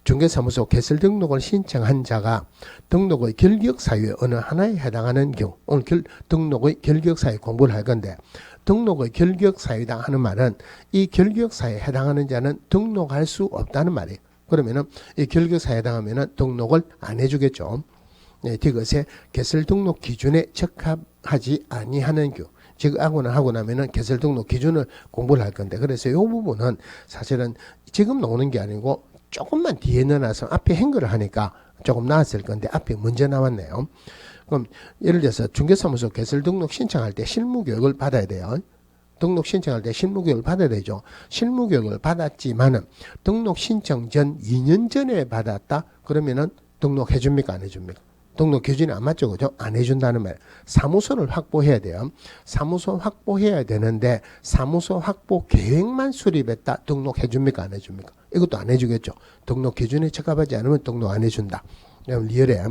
중개사무소 개설 등록을 신청한 자가 등록의 결격사유에 어느 하나에 해당하는 경우, 오늘 등록의 결격사유 공부를 할 건데, 등록의 결격사유다 하는 말은 이 결격사유에 해당하는 자는 등록할 수 없다는 말이에요. 그러면은 이 결격사유에 해당하면은 등록을 안 해주겠죠. 이것에 개설 등록 기준에 적합하지 아니하는 경우, 즉 하고 나면은 개설 등록 기준을 공부를 할 건데, 그래서 이 부분은 사실은 지금 나오는 게 아니고 조금만 뒤에 넣어놔서 앞에 행거를 하니까 조금 나았을 건데 앞에 문제 나왔네요. 그럼 예를 들어서 중개사무소 개설 등록 신청할 때 실무교육을 받아야 돼요. 등록 신청할 때 실무교육을 받아야 되죠. 실무교육을 받았지만은 등록 신청 전 2년 전에 받았다 그러면은 등록해 줍니까 안 해줍니까? 등록 기준이 안 맞죠. 그죠? 안 해준다는 말. 사무소를 확보해야 돼요. 사무소 확보해야 되는데 사무소 확보 계획만 수립했다. 등록해 줍니까 안 해줍니까? 이것도 안 해주겠죠. 등록 기준에 적합하지 않으면 등록 안 해준다. 리얼에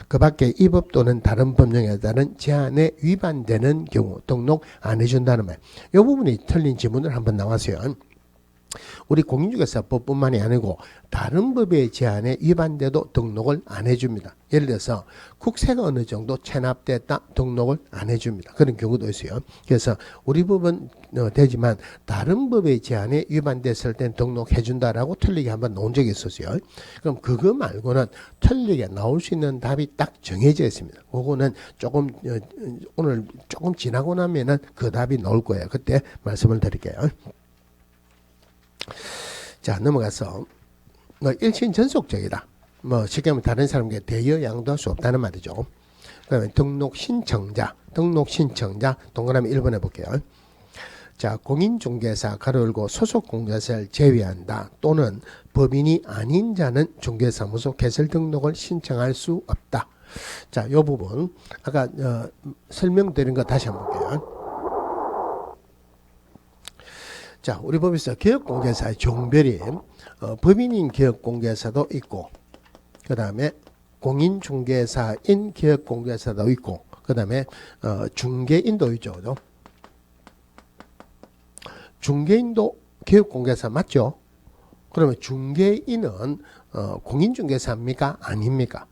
그 밖에 이 법 또는 다른 법령에 따른 제한에 위반되는 경우 등록 안 해준다는 말. 이 부분이 틀린 지문을 한번 나왔어요. 우리 공인중개사법뿐만이 아니고 다른 법의 제한에 위반돼도 등록을 안 해줍니다. 예를 들어서 국세가 어느 정도 체납됐다 등록을 안 해줍니다. 그런 경우도 있어요. 그래서 우리 법은 되지만 다른 법의 제한에 위반됐을 땐 등록해준다라고 틀리게 한번 나온 적이 있었어요. 그럼 그거 말고는 틀리게 나올 수 있는 답이 딱 정해져 있습니다. 그거는 조금 오늘 조금 지나고 나면은 그 답이 나올 거예요. 그때 말씀을 드릴게요. 자, 넘어가서 일신 전속적이다. 쉽게 하면 다른 사람에게 대여 양도할 수 없다는 말이죠. 그러면 등록 신청자 동그라미 1번 해볼게요. 자, 공인중개사 가로 열고 소속 공개사를 제외한다 또는 법인이 아닌 자는 중개사무소 개설 등록을 신청할 수 없다. 자, 이 부분 아까 설명드린 거 다시 한번 볼게요. 자, 우리 법에서 기업공개사의 종별이 법인인 기업공개사도 있고, 그 다음에 공인중개사인 기업공개사도 있고, 그 다음에 중개인도 있죠. 그죠? 중개인도 기업공개사 맞죠? 그러면 중개인은 공인중개사입니까? 아닙니까?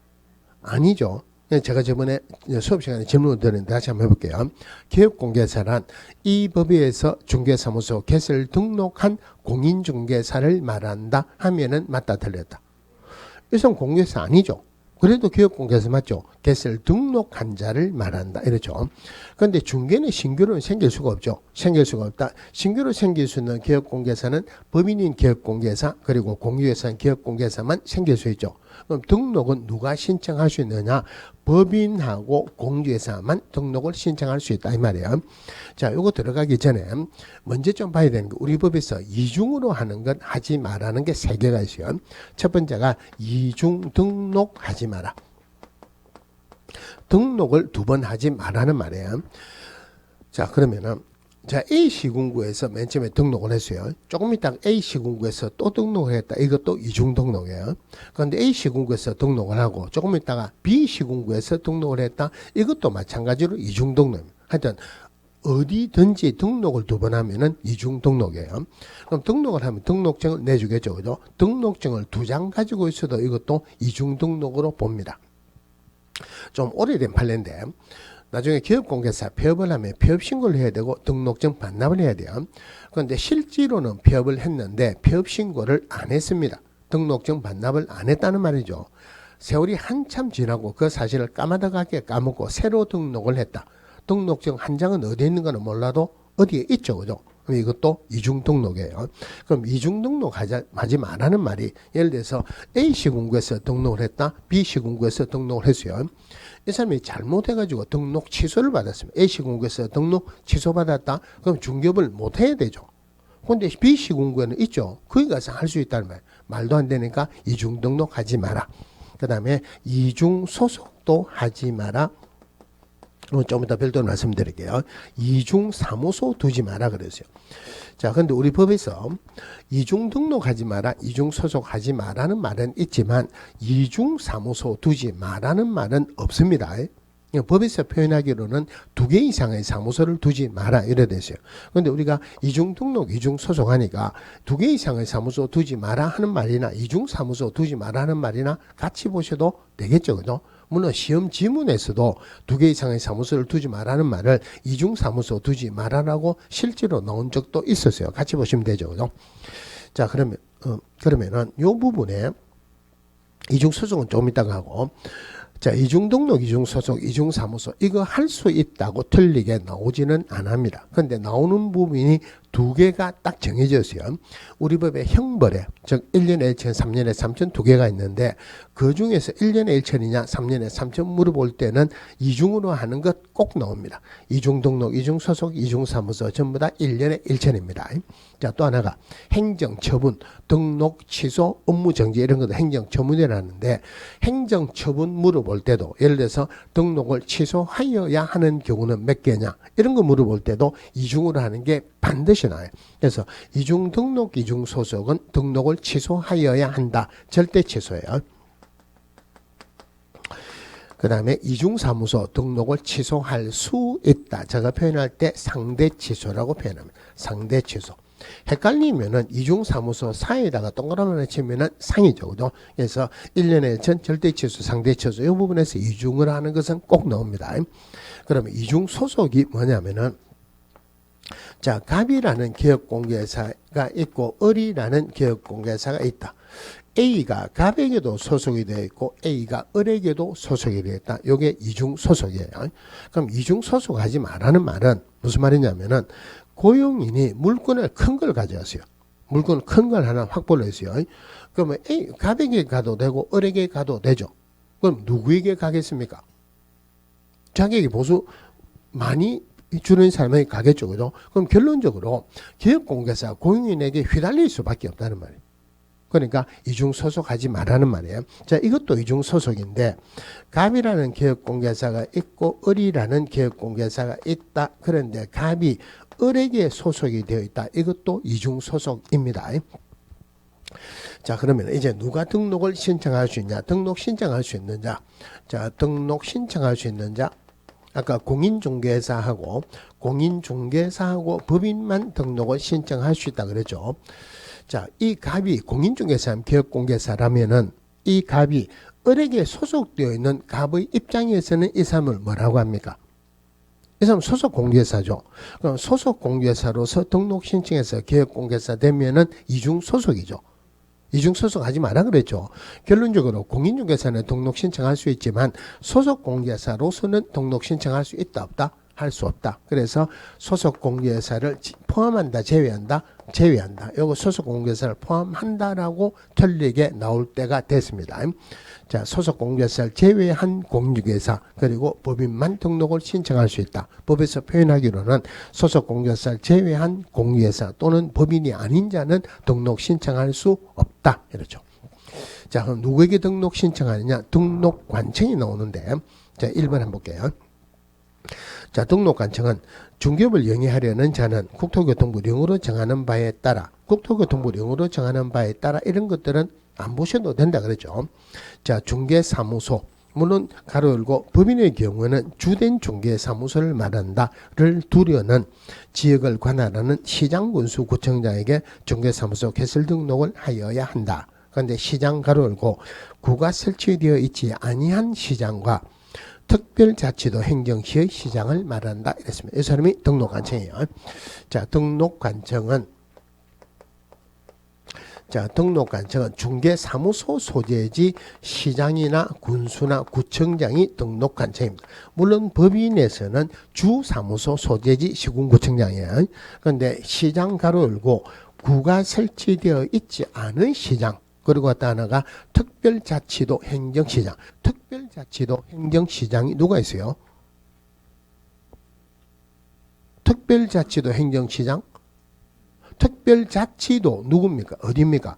아니죠. 제가 저번에 수업 시간에 질문을 드렸는데 다시 한번 해볼게요. 기업공개사란 이 법에서 중개사무소 개설 등록한 공인중개사를 말한다 하면은 맞다 틀렸다. 이건 공개사 아니죠. 그래도 기업공개사 맞죠. 개설 등록한 자를 말한다 이렇죠. 그런데 중개는 신규로는 생길 수가 없죠. 생길 수가 없다. 신규로 생길 수 있는 기업공개사는 법인인 기업공개사 그리고 공유회사인 기업공개사만 생길 수 있죠. 그럼 등록은 누가 신청할 수 있느냐? 법인하고 공유회사만 등록을 신청할 수 있다 이 말이에요. 자, 요거 들어가기 전에 먼저 좀 봐야 되는 게 우리 법에서 이중으로 하는 건 하지 말라는 게 3개가 있어요. 첫 번째가 이중 등록하지 마라. 등록을 2번 하지 말라는 말이에요. 자, 그러면은 자, A시군구에서 맨 처음에 등록을 했어요. 조금 있다가 A시군구에서 또 등록을 했다. 이것도 이중 등록이에요. 그런데 A시군구에서 등록을 하고 조금 있다가 B시군구에서 등록을 했다. 이것도 마찬가지로 이중 등록입니다. 하여튼 어디든지 등록을 2번 하면은 이중 등록이에요. 그럼 등록을 하면 등록증을 내주겠죠. 그죠? 등록증을 2장 가지고 있어도 이것도 이중 등록으로 봅니다. 좀 오래된 판례인데 나중에 기업공개사 폐업을 하면 폐업 신고를 해야 되고 등록증 반납을 해야 돼요. 그런데 실제로는 폐업을 했는데 폐업 신고를 안 했습니다. 등록증 반납을 안 했다는 말이죠. 세월이 한참 지나고 그 사실을 까마득하게 까먹고 새로 등록을 했다. 등록증 한 장은 어디에 있는가는 몰라도 어디에 있죠. 그죠? 그럼 이것도 이중 등록이에요. 그럼 이중 등록하지 말라는 말이 예를 들어서 A시군구에서 등록을 했다. B시군구에서 등록을 했어요. 이 사람이 잘못해가지고 등록 취소를 받았습니다. A시군구에서 등록 취소받았다. 그럼 중개업을 못해야 되죠. 근데 B시군구에는 있죠. 거기 가서 할 수 있다는 말. 말도 안 되니까 이중 등록하지 마라. 그 다음에 이중 소속도 하지 마라. 좀 이따 별도로 말씀드릴게요. 이중 사무소 두지 마라 그랬어요. 자, 근데 우리 법에서 이중 등록하지 마라, 이중 소속하지 마라는 말은 있지만 이중 사무소 두지 마라는 말은 없습니다. 법에서 표현하기로는 2개 이상의 사무소를 두지 마라 이래 되세요. 그런데 우리가 이중 등록, 이중 소속하니까 2개 이상의 사무소 두지 마라 하는 말이나 이중 사무소 두지 마라 하는 말이나 같이 보셔도 되겠죠, 그죠? 물론 시험 지문에서도 2개 이상의 사무소를 두지 마라는 말을 이중 사무소 두지 마라라고 실제로 나온 적도 있었어요. 같이 보시면 되죠, 그죠? 자, 그러면은 요 부분에 이중 소속은 좀 이따가 하고. 자, 이중 등록, 이중 소속, 이중 사무소 이거 할 수 있다고 틀리게 나오지는 않습니다. 그런데 나오는 부분이 2개가 딱 정해져 있어요. 우리 법의 형벌에 즉 1년에 1천, 3년에 3천 2개가 있는데 그 중에서 1년에 1천이냐 3년에 3천 물어볼 때는 이중으로 하는 것 꼭 나옵니다. 이중 등록, 이중 소속, 이중 사무소 전부 다 1년에 1천입니다. 자, 또 하나가 행정처분, 등록, 취소, 업무정지 이런 것도 행정처분이라는데 행정처분 물어볼 때도 예를 들어서 등록을 취소하여야 하는 경우는 몇 개냐 이런 거 물어볼 때도 이중으로 하는 게 반드시 나와요. 그래서 이중 등록, 이중 소속은 등록을 취소하여야 한다. 절대 취소예요. 그 다음에 이중사무소 등록을 취소할 수 있다. 제가 표현할 때 상대 취소라고 표현합니다. 상대 취소. 헷갈리면은 이중사무소 사이에다가 동그라미를 치면은 상이죠. 그죠? 그래서 1년에 1천 절대 취소, 상대 취소 이 부분에서 이중을 하는 것은 꼭 나옵니다. 그러면 이중소속이 뭐냐면은 자, 갑이라는 기업공개사가 있고 을이라는 기업공개사가 있다. A가 갑에게도 소속이 되어 있고 A가 을에게도 소속이 되어 있다. 이게 이중 소속이에요. 그럼 이중 소속하지 말라는 말은 무슨 말이냐면은 고용인이 물건을 큰 걸 가져왔어요. 물건 큰 걸 하나 확보를 했어요. 그러면 A 갑에게 가도 되고 을에게 가도 되죠. 그럼 누구에게 가겠습니까? 자기에게 보수 많이 주는 사람에게 가겠죠. 그죠? 그럼 결론적으로 기업공개사 고용인에게 휘달릴 수밖에 없다는 말이에요. 그러니까 이중 소속하지 말라는 말이에요. 자, 이것도 이중 소속인데 갑이라는 기업공개사가 있고 을이라는 기업공개사가 있다. 그런데 갑이 을에게 소속이 되어 있다. 이것도 이중 소속입니다. 자, 그러면 이제 누가 등록을 신청할 수 있냐? 등록 신청할 수 있는 자. 자, 등록 신청할 수 있는 자. 아까 공인중개사하고 법인만 등록을 신청할 수 있다 그랬죠. 자, 이 갑이 공인중개사, 기업공개사라면은 이 갑이 을에게 소속되어 있는 갑의 입장에서는 이 사람을 뭐라고 합니까? 이 사람 소속 공개사죠. 그럼 소속 공개사로서 등록 신청해서 기업공개사 되면은 이중 소속이죠. 이중 소속하지 마라 그랬죠. 결론적으로 공인중개사는 등록 신청할 수 있지만 소속 공개사로서는 등록 신청할 수 있다 없다? 할 수 없다. 그래서 소속 공개사를 포함한다 제외한다? 제외한다. 요거 소속 공개사를 포함한다라고 틀리게 나올 때가 됐습니다. 자, 소속 공개사를 제외한 공인중개사 그리고 법인만 등록을 신청할 수 있다. 법에서 표현하기로는 소속 공개사를 제외한 공인중개사 또는 법인이 아닌 자는 등록 신청할 수 없다. 이렇죠. 자, 그럼 누구에게 등록 신청하느냐? 등록관청이 나오는데 자, 1번 한번 볼게요. 자, 등록관청은 중개업을 영위하려는 자는 국토교통부령으로 정하는 바에 따라 이런 것들은 안 보셔도 된다 그러죠. 자, 중개사무소 물론 가로 열고 법인의 경우는 주된 중개사무소를 말한다를 두려는 지역을 관할하는 시장군수 구청장에게 중개사무소 개설 등록을 하여야 한다. 그런데 시장 가로 열고 구가 설치되어 있지 아니한 시장과 특별자치도 행정시의 시장을 말한다. 이랬습니다. 이 사람이 등록관청이에요. 자, 등록관청은 중개사무소 소재지 시장이나 군수나 구청장이 등록관청입니다. 물론 법인에서는 주사무소 소재지 시군구청장이에요. 그런데 시장 가로 열고 구가 설치되어 있지 않은 시장 그리고 또 하나가 특별자치도 행정시장. 특별자치도 행정시장이 누가 있어요? 특별자치도 행정시장? 특별자치도 누굽니까? 어디입니까?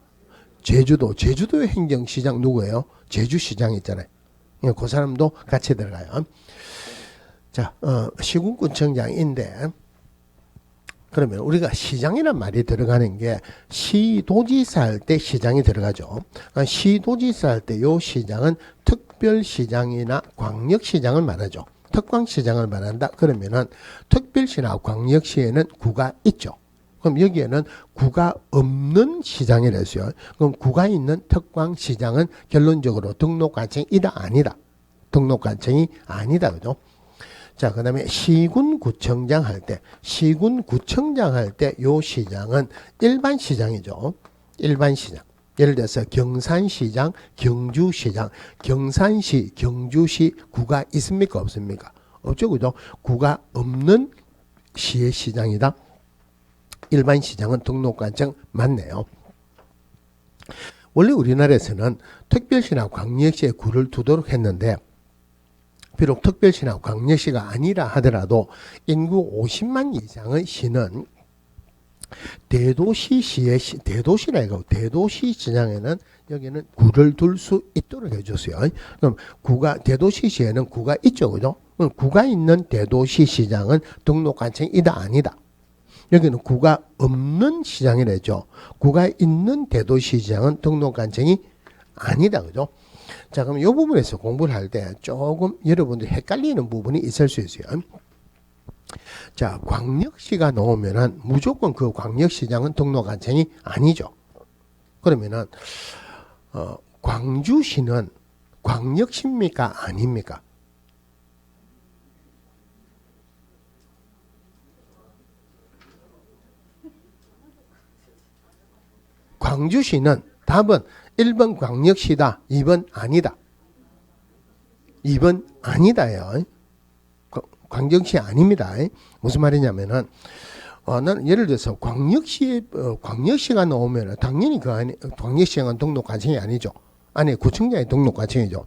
제주도의 행정시장 누구예요? 제주시장 있잖아요. 그 사람도 같이 들어가요. 자, 시군구청장인데 그러면 우리가 시장이란 말이 들어가는 게 시도지사 할 때 시장이 들어가죠. 그러니까 시도지사 할 때 요 시장은 특별시장이나 광역시장을 말하죠. 특광시장을 말한다. 그러면은 특별시나 광역시에는 구가 있죠. 그럼 여기에는 구가 없는 시장이랬어요. 그럼 구가 있는 특광시장은 결론적으로 등록관청이다 아니다. 등록관청이 아니다. 그죠? 자, 그 다음에 시군구청장 할 때 요 시장은 일반 시장이죠. 일반 시장. 예를 들어서 경산시장, 경주시장, 경산시, 경주시 구가 있습니까? 없습니까? 없죠. 그죠? 구가 없는 시의 시장이다. 일반 시장은 등록관청 맞네요. 원래 우리나라에서는 특별시나 광역시에 구를 두도록 했는데 비록 특별시나 광역시가 아니라 하더라도 인구 50만 이상의 시는 대도시 시장에는 여기는 구를 둘 수 있도록 해줬어요. 그럼 대도시 시에는 구가 있죠, 그죠? 그럼 구가 있는 대도시 시장은 등록관청이다 아니다. 여기는 구가 없는 시장이래죠. 구가 있는 대도시 시장은 등록관청이 아니다, 그죠? 자, 그럼 이 부분에서 공부를 할 때 조금 여러분들 헷갈리는 부분이 있을 수 있어요. 자, 광역시가 나오면은 무조건 그 광역시장은 등록관청이 아니죠. 그러면은 광주시는 광역시입니까? 아닙니까? 광주시는 답은 1번 광역시다. 2번 아니다. 2번 아니다요. 광역시 아닙니다. 무슨 말이냐면은 나는 예를 들어서 광역시가 나오면 당연히 광역시장은 등록관청이 아니죠. 아니 구청장이 등록관청이죠.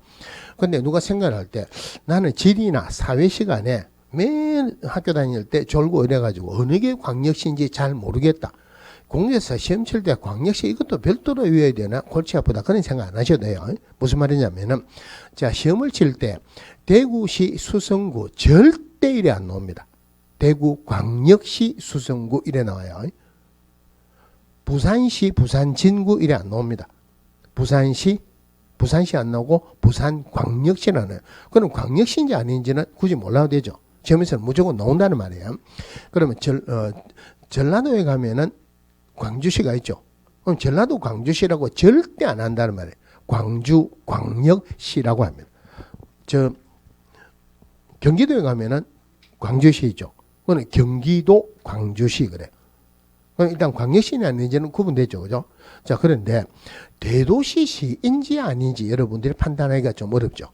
근데 누가 생각할 때 나는 지리나 사회 시간에 매일 학교 다닐 때 졸고 이래가지고 어느 게 광역시인지 잘 모르겠다. 공대에서 시험 칠 때 광역시 이것도 별도로 외워야 되나? 골치 아프다. 그런 생각 안 하셔도 돼요. 무슨 말이냐면은, 자, 시험을 칠 때 대구시 수성구 절대 이래 안 나옵니다. 대구 광역시 수성구 이래 나와요. 부산시 부산 진구 이래 안 나옵니다. 부산시 안 나오고 부산 광역시라는. 그럼 광역시인지 아닌지는 굳이 몰라도 되죠. 시험에서는 무조건 나온다는 말이에요. 그러면 전라도에 가면은 광주시가 있죠. 그럼 전라도 광주시라고 절대 안 한다는 말이에요. 광주 광역시라고 합니다. 경기도에 가면은 광주시죠. 그건 경기도 광주시 그래. 그럼 일단 광역시는 아닌지는 구분되죠, 그죠? 자, 그런데 대도시시인지 아닌지 여러분들이 판단하기가 좀 어렵죠.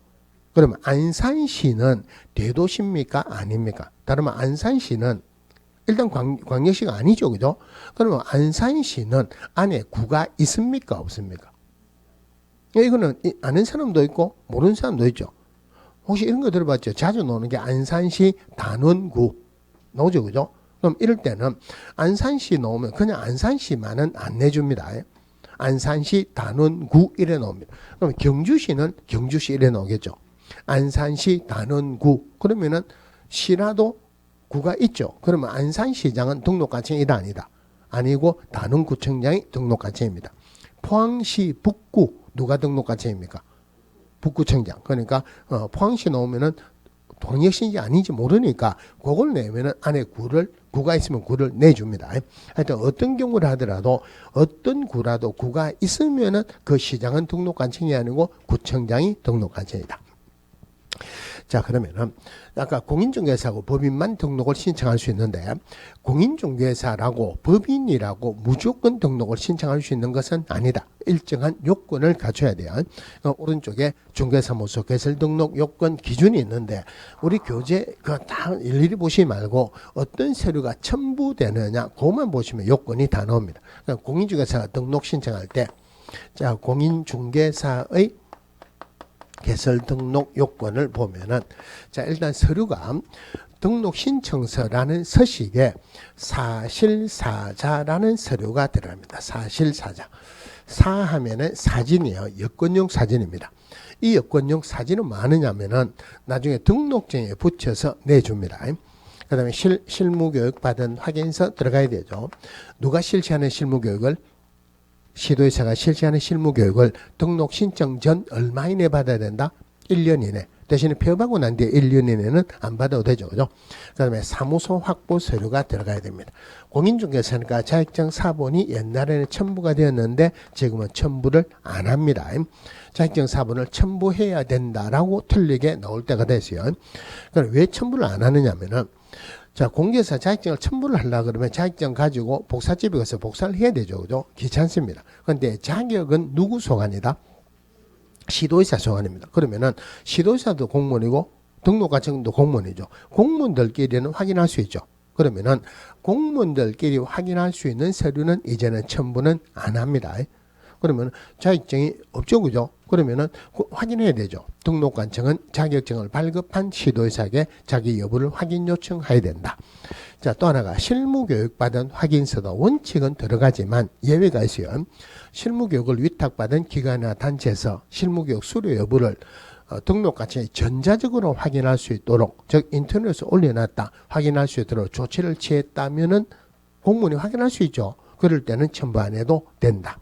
그러면 안산시는 대도시입니까? 아닙니까? 다르면 안산시는 일단 광역시가 아니죠, 그죠? 그러면 안산시는 안에 구가 있습니까? 없습니까? 이거는 아는 사람도 있고 모르는 사람도 있죠. 혹시 이런 거 들어봤죠? 자주 나오는 게 안산시 단원구 나오죠, 그죠? 그럼 이럴 때는 안산시 나오면 그냥 안산시만은 안 내줍니다. 안산시 단원구 이래 나옵니다. 그럼 경주시는 경주시 이래 나오겠죠. 안산시 단원구 그러면은 시라도 구가 있죠. 그러면 안산시장은 등록관청이다 아니다? 아니고 단원구청장이 등록관청입니다. 포항시 북구 누가 등록관청입니까? 북구청장. 그러니까 포항시 나오면은 동역신지 아닌지 모르니까 그걸 내면은 안에 구가 있으면 구를 내줍니다. 하여튼 어떤 경우를 하더라도 어떤 구라도 구가 있으면은 그 시장은 등록관청이 아니고 구청장이 등록관청이다. 자, 그러면은 아까 공인중개사하고 법인만 등록을 신청할 수 있는데 공인중개사라고 법인이라고 무조건 등록을 신청할 수 있는 것은 아니다. 일정한 요건을 갖춰야 돼요. 오른쪽에 중개사무소 개설 등록 요건 기준이 있는데 우리 교재 다 일일이 보시지 말고 어떤 서류가 첨부되느냐 그것만 보시면 요건이 다 나옵니다. 그러니까 공인중개사가 등록 신청할 때 자, 공인중개사의 개설 등록 요건을 보면은 자, 일단 서류가 등록 신청서라는 서식에 사실사자라는 서류가 들어갑니다. 사실사자. 사하면은 사진이에요. 여권용 사진입니다. 이 여권용 사진은 뭐 하느냐면은 나중에 등록증에 붙여서 내줍니다. 그 다음에 실무교육 받은 확인서 들어가야 되죠. 누가 실시하는 실무교육을? 시도의사가 실시하는 실무교육을 등록 신청 전 얼마 이내 받아야 된다? 1년 이내. 대신에 폐업하고 난 뒤에 1년 이내는 안 받아도 되죠. 그죠? 그 다음에 사무소 확보 서류가 들어가야 됩니다. 공인중개사니까 자격증 사본이 옛날에는 첨부가 되었는데 지금은 첨부를 안 합니다. 자격증 사본을 첨부해야 된다라고 틀리게 나올 때가 됐어요. 그럼 왜 첨부를 안 하느냐면은 자, 공개사 자격증을 첨부를 하려고 그러면 자격증 가지고 복사집에 가서 복사를 해야 되죠. 그죠? 귀찮습니다. 그런데 자격은 누구 소관이다? 시도의사 소관입니다. 그러면은 시도의사도 공무원이고 등록관청도 공무원이죠. 공무원들끼리는 확인할 수 있죠. 그러면은 공무원들끼리 확인할 수 있는 서류는 이제는 첨부는 안 합니다. 그러면 자격증이 없죠. 그죠? 그러면은 확인해야 되죠. 등록관청은 자격증을 발급한 시도의사에게 자기 여부를 확인 요청해야 된다. 자, 또 하나가 실무교육받은 확인서도 원칙은 들어가지만 예외가 있어요. 실무교육을 위탁받은 기관이나 단체에서 실무교육 수료 여부를 등록관청이 전자적으로 확인할 수 있도록, 즉 인터넷에 올려놨다 확인할 수 있도록 조치를 취했다면은 공무원이 확인할 수 있죠. 그럴 때는 첨부 안 해도 된다.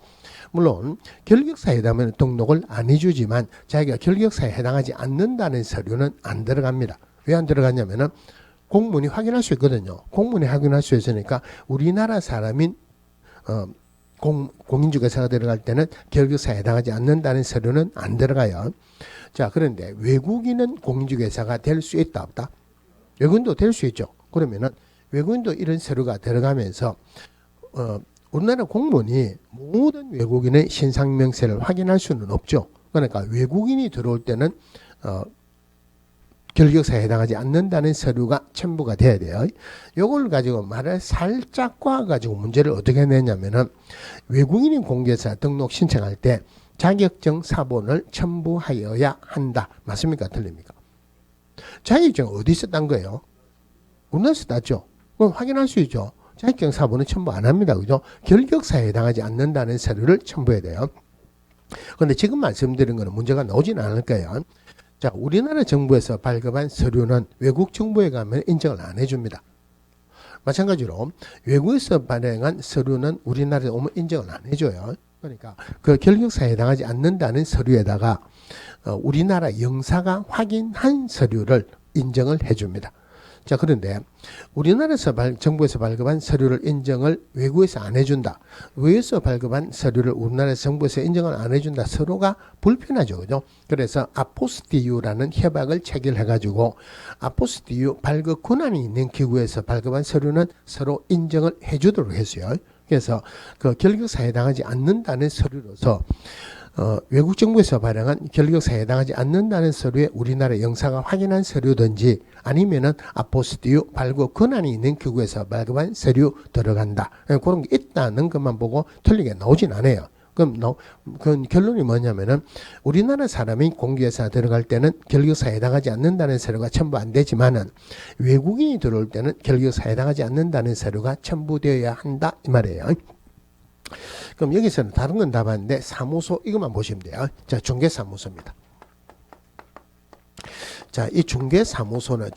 물론 결격사에 해당하면 등록을 안 해주지만 자기가 결격사에 해당하지 않는다는 서류는 안 들어갑니다. 왜 안 들어갔냐면은 공무원이 확인할 수 있거든요. 공무원이 확인할 수 있으니까 우리나라 사람인 공인중개사가 들어갈 때는 결격사에 해당하지 않는다는 서류는 안 들어가요. 자, 그런데 외국인은 공인중개사가 될 수 있다 없다? 외국인도 될 수 있죠. 그러면은 외국인도 이런 서류가 들어가면서 우리나라 공무원이 모든 외국인의 신상명세를 확인할 수는 없죠. 그러니까 외국인이 들어올 때는 결격사에 해당하지 않는다는 서류가 첨부가 돼야 돼요. 이걸 가지고 말을 살짝 꽈가지고 문제를 어떻게 내냐면은 외국인인 공개사 등록 신청할 때 자격증 사본을 첨부하여야 한다. 맞습니까? 틀립니까? 자격증 어디서 딴 거예요? 우리나라에서 땄죠. 그럼 확인할 수 있죠. 자격증 사본은 첨부 안 합니다. 그죠? 결격사에 해당하지 않는다는 서류를 첨부해야 돼요. 그런데 지금 말씀드린 거는 문제가 나오진 않을 거예요. 자, 우리나라 정부에서 발급한 서류는 외국 정부에 가면 인정을 안 해줍니다. 마찬가지로 외국에서 발행한 서류는 우리나라에 오면 인정을 안 해줘요. 그러니까 그 결격사에 해당하지 않는다는 서류에다가 우리나라 영사가 확인한 서류를 인정을 해줍니다. 자, 그런데 우리나라에서 정부에서 발급한 서류를 인정을 외국에서 안 해준다. 외국에서 발급한 서류를 우리나라 정부에서 인정을 안 해준다. 서로가 불편하죠. 그죠? 그래서 아포스티유라는 협약을 체결해가지고 아포스티유 발급 권한이 있는 기구에서 발급한 서류는 서로 인정을 해주도록 했어요. 그래서 그 결격사에 해당하지 않는다는 서류로서 외국 정부에서 발행한 결격사에 해당하지 않는다는 서류에 우리나라 영사가 확인한 서류든지 아니면은 아포스티유 발급 권한이 있는 기구에서 발급한 서류 들어간다. 그런 게 있다는 것만 보고 틀리게 나오진 않아요. 그럼 그 결론이 뭐냐면은 우리나라 사람이 공개사 들어갈 때는 결격사에 해당하지 않는다는 서류가 첨부 안 되지만은 외국인이 들어올 때는 결격사에 해당하지 않는다는 서류가 첨부되어야 한다 이 말이에요. 그럼 여기서는 다른 건 다 봤는데 사무소 이것만 보시면 돼요. 자, 중개사무소입니다. 자, 이 중개사무소는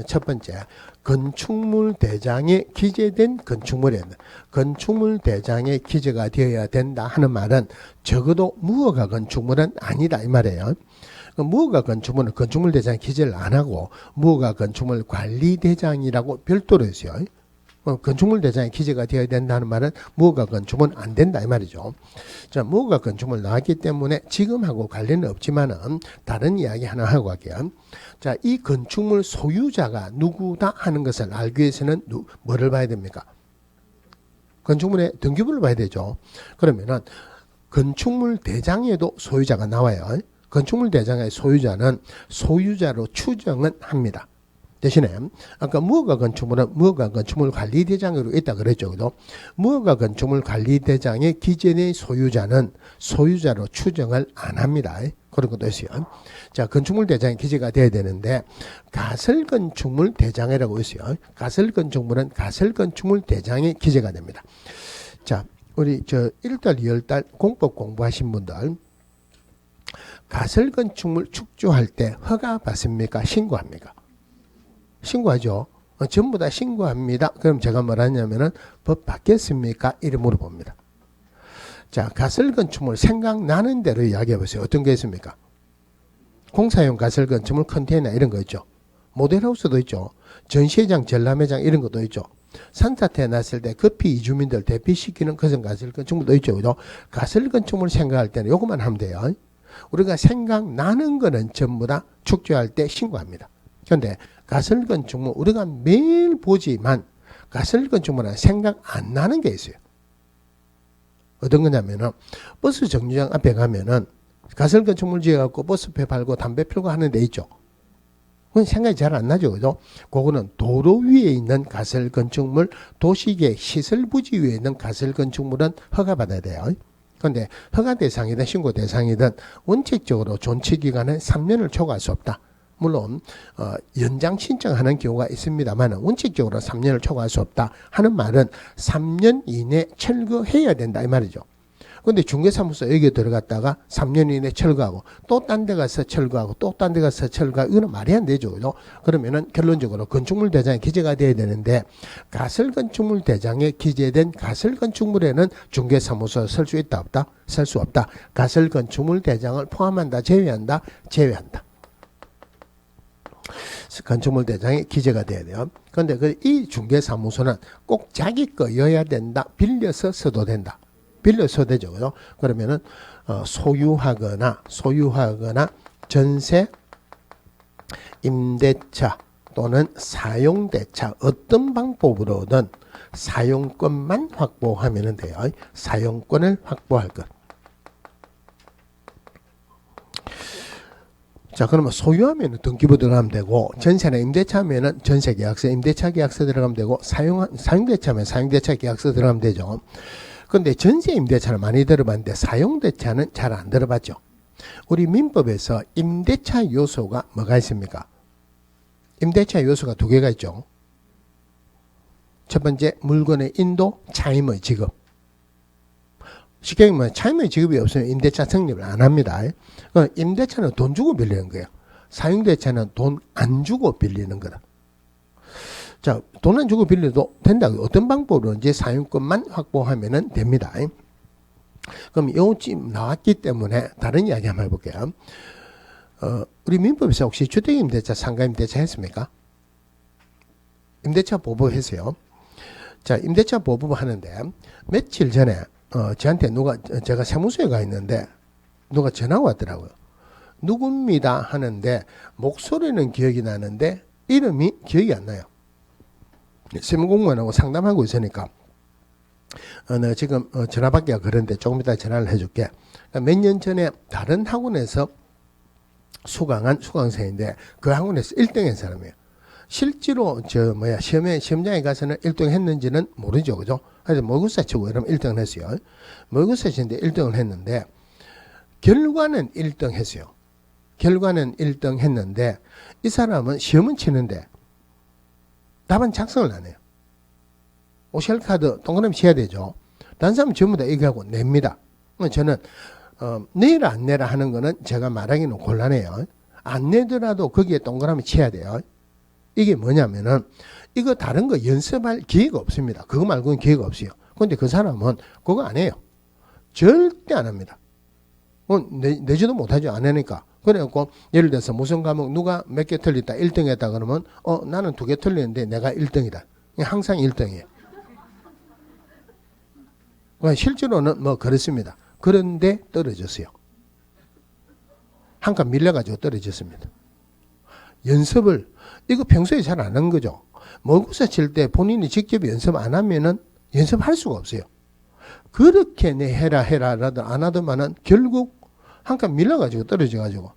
첫 번째, 건축물 대장에 기재된 건축물이었다. 건축물 대장에 기재가 되어야 된다 하는 말은 적어도 무허가 건축물은 아니다 이 말이에요. 무허가 건축물은 건축물 대장에 기재를 안 하고 무허가 건축물 관리 대장이라고 별도로 했어요. 건축물 대장에 기재가 되어야 된다는 말은 무허가 건축물은 안 된다 이 말이죠. 자, 무허가 건축물 나왔기 때문에 지금하고 관련은 없지만은 다른 이야기 하나 하고 갈게요. 자, 이 건축물 소유자가 누구다 하는 것을 알기 위해서는 뭐를 봐야 됩니까? 건축물의 등기부를 봐야 되죠. 그러면은 건축물 대장에도 소유자가 나와요. 건축물 대장의 소유자는 소유자로 추정은 합니다. 대신에 아까 무허가 건축물은 무허가 건축물 관리대장으로 있다 그랬죠. 그죠? 무허가 건축물 관리대장의 기재의 소유자는 소유자로 추정을 안 합니다. 그런 것도 있어요. 자, 건축물 대장에 기재가 돼야 되는데 가설건축물 대장이라고 있어요. 가설건축물은 가설건축물 대장에 기재가 됩니다. 자, 우리 1달, 2월달 공법 공부하신 분들 가설건축물 축조할 때 허가 받습니까? 신고합니까? 신고하죠. 전부 다 신고합니다. 그럼 제가 뭐라냐면은 법 바뀌었습니까? 이래 물어봅니다. 자, 가설건축물 생각나는 대로 이야기해 보세요. 어떤 게 있습니까? 공사용 가설건축물 컨테이너 이런 거 있죠. 모델하우스도 있죠. 전시회장, 전람회장 이런 것도 있죠. 산사태 났을 때 급히 이주민들 대피시키는 그런 가설건축물도 있죠. 그죠? 가설건축물 생각할 때는 요것만 하면 돼요. 우리가 생각나는 거는 전부 다 축조할 때 신고합니다. 그런데 가설건축물 우리가 매일 보지만 가설건축물은 생각 안 나는 게 있어요. 어떤 거냐면은 버스 정류장 앞에 가면은 가설건축물 지어갖고 버스표 팔고 담배 피우고 하는 데 있죠. 그건 생각이 잘 안 나죠. 그죠? 그거는 도로 위에 있는 가설건축물, 도시계 시설부지 위에 있는 가설건축물은 허가받아야 돼요. 그런데 허가 대상이든 신고 대상이든 원칙적으로 존치기간은 3년을 초과할 수 없다. 물론 연장 신청하는 경우가 있습니다만 원칙적으로 3년을 초과할 수 없다 하는 말은 3년 이내 철거해야 된다 이 말이죠. 그런데 중개사무소 여기에 들어갔다가 3년 이내 철거하고 또 딴 데 가서 철거하고 또 딴 데 가서 철거하고 이거는 말이 안 되죠. 그죠? 그러면은 결론적으로 건축물 대장에 기재가 돼야 되는데 가설건축물 대장에 기재된 가설건축물에는 중개사무소 설 수 있다 없다? 설 수 없다. 가설건축물 대장을 포함한다 제외한다? 제외한다. 건축물 대장에 기재가 돼야 돼요. 그런데 이 중개사무소는 꼭 자기 거여야 된다. 빌려서 써도 된다. 빌려서 되죠. 그죠? 그러면은 소유하거나 전세, 임대차 또는 사용대차 어떤 방법으로든 사용권만 확보하면 돼요. 사용권을 확보할 것. 자, 그러면 소유하면 등기부 들어가면 되고, 전세나 임대차 하면은 전세계약서, 임대차 계약서 들어가면 되고, 사용대차 하면 사용대차 계약서 들어가면 되죠. 근데 전세 임대차는 많이 들어봤는데, 사용대차는 잘 안 들어봤죠. 우리 민법에서 임대차 요소가 뭐가 있습니까? 임대차 요소가 두 개가 있죠. 첫 번째, 물건의 인도, 차임의 지급. 쉽게 얘기하면 차임의 지급이 없으면 임대차 성립을 안 합니다. 임대차는 돈 주고 빌리는 거예요. 사용대차는 돈 안 주고 빌리는 거다. 자, 돈 안 주고 빌려도 된다. 어떤 방법으로 이제 사용권만 확보하면 됩니다. 그럼 요즘 나왔기 때문에 다른 이야기 한번 해볼게요. 우리 민법에서 혹시 주택임대차, 상가임대차 했습니까? 임대차 보부 했어요. 자, 임대차 보부 하는데 며칠 전에 저한테 제가 세무서에 가 있는데 누가 전화가 왔더라고요. 누굽니다 하는데 목소리는 기억이 나는데 이름이 기억이 안 나요. 세무공무원하고 상담하고 있으니까 너 지금 전화 받기가 그런데 조금 이따 전화를 해줄게. 몇 년 전에 다른 학원에서 수강한 수강생인데 그 학원에서 1등한 사람이에요. 실제로 시험장에 가서는 1등 했는지는 모르죠. 그죠? 그래서 모의고사 치고 이러면 1등을 했어요. 모의고사 치는데 1등을 했는데 결과는 1등 했어요. 결과는 1등 했는데 이 사람은 시험은 치는데 답안 작성을 안 해요. 오셜 카드 동그라미 쳐야 되죠. 다른 사람은 전부 다 얘기하고 냅니다. 저는 내라 안 내라 하는 거는 제가 말하기는 곤란해요. 안 내더라도 거기에 동그라미 쳐야 돼요. 이게 뭐냐면은 이거 다른 거 연습할 기회가 없습니다. 그거 말고는 기회가 없어요. 근데 그 사람은 그거 안 해요. 절대 안 합니다. 내지도 못하죠. 안 하니까. 그래갖고 예를 들어서 무슨 과목 누가 몇 개 틀렸다 1등 했다 그러면 나는 2개 틀렸는데 내가 1등이다. 항상 1등이에요. 실제로는 뭐 그렇습니다. 그런데 떨어졌어요. 한 칸 밀려가지고 떨어졌습니다. 연습을 이거 평소에 잘 안 한 거죠. 모의고사 칠 때 본인이 직접 연습 안 하면은 연습할 수가 없어요. 그렇게 내 해라라도 안 하더만은 결국 한 칸 밀려가지고 떨어져가지고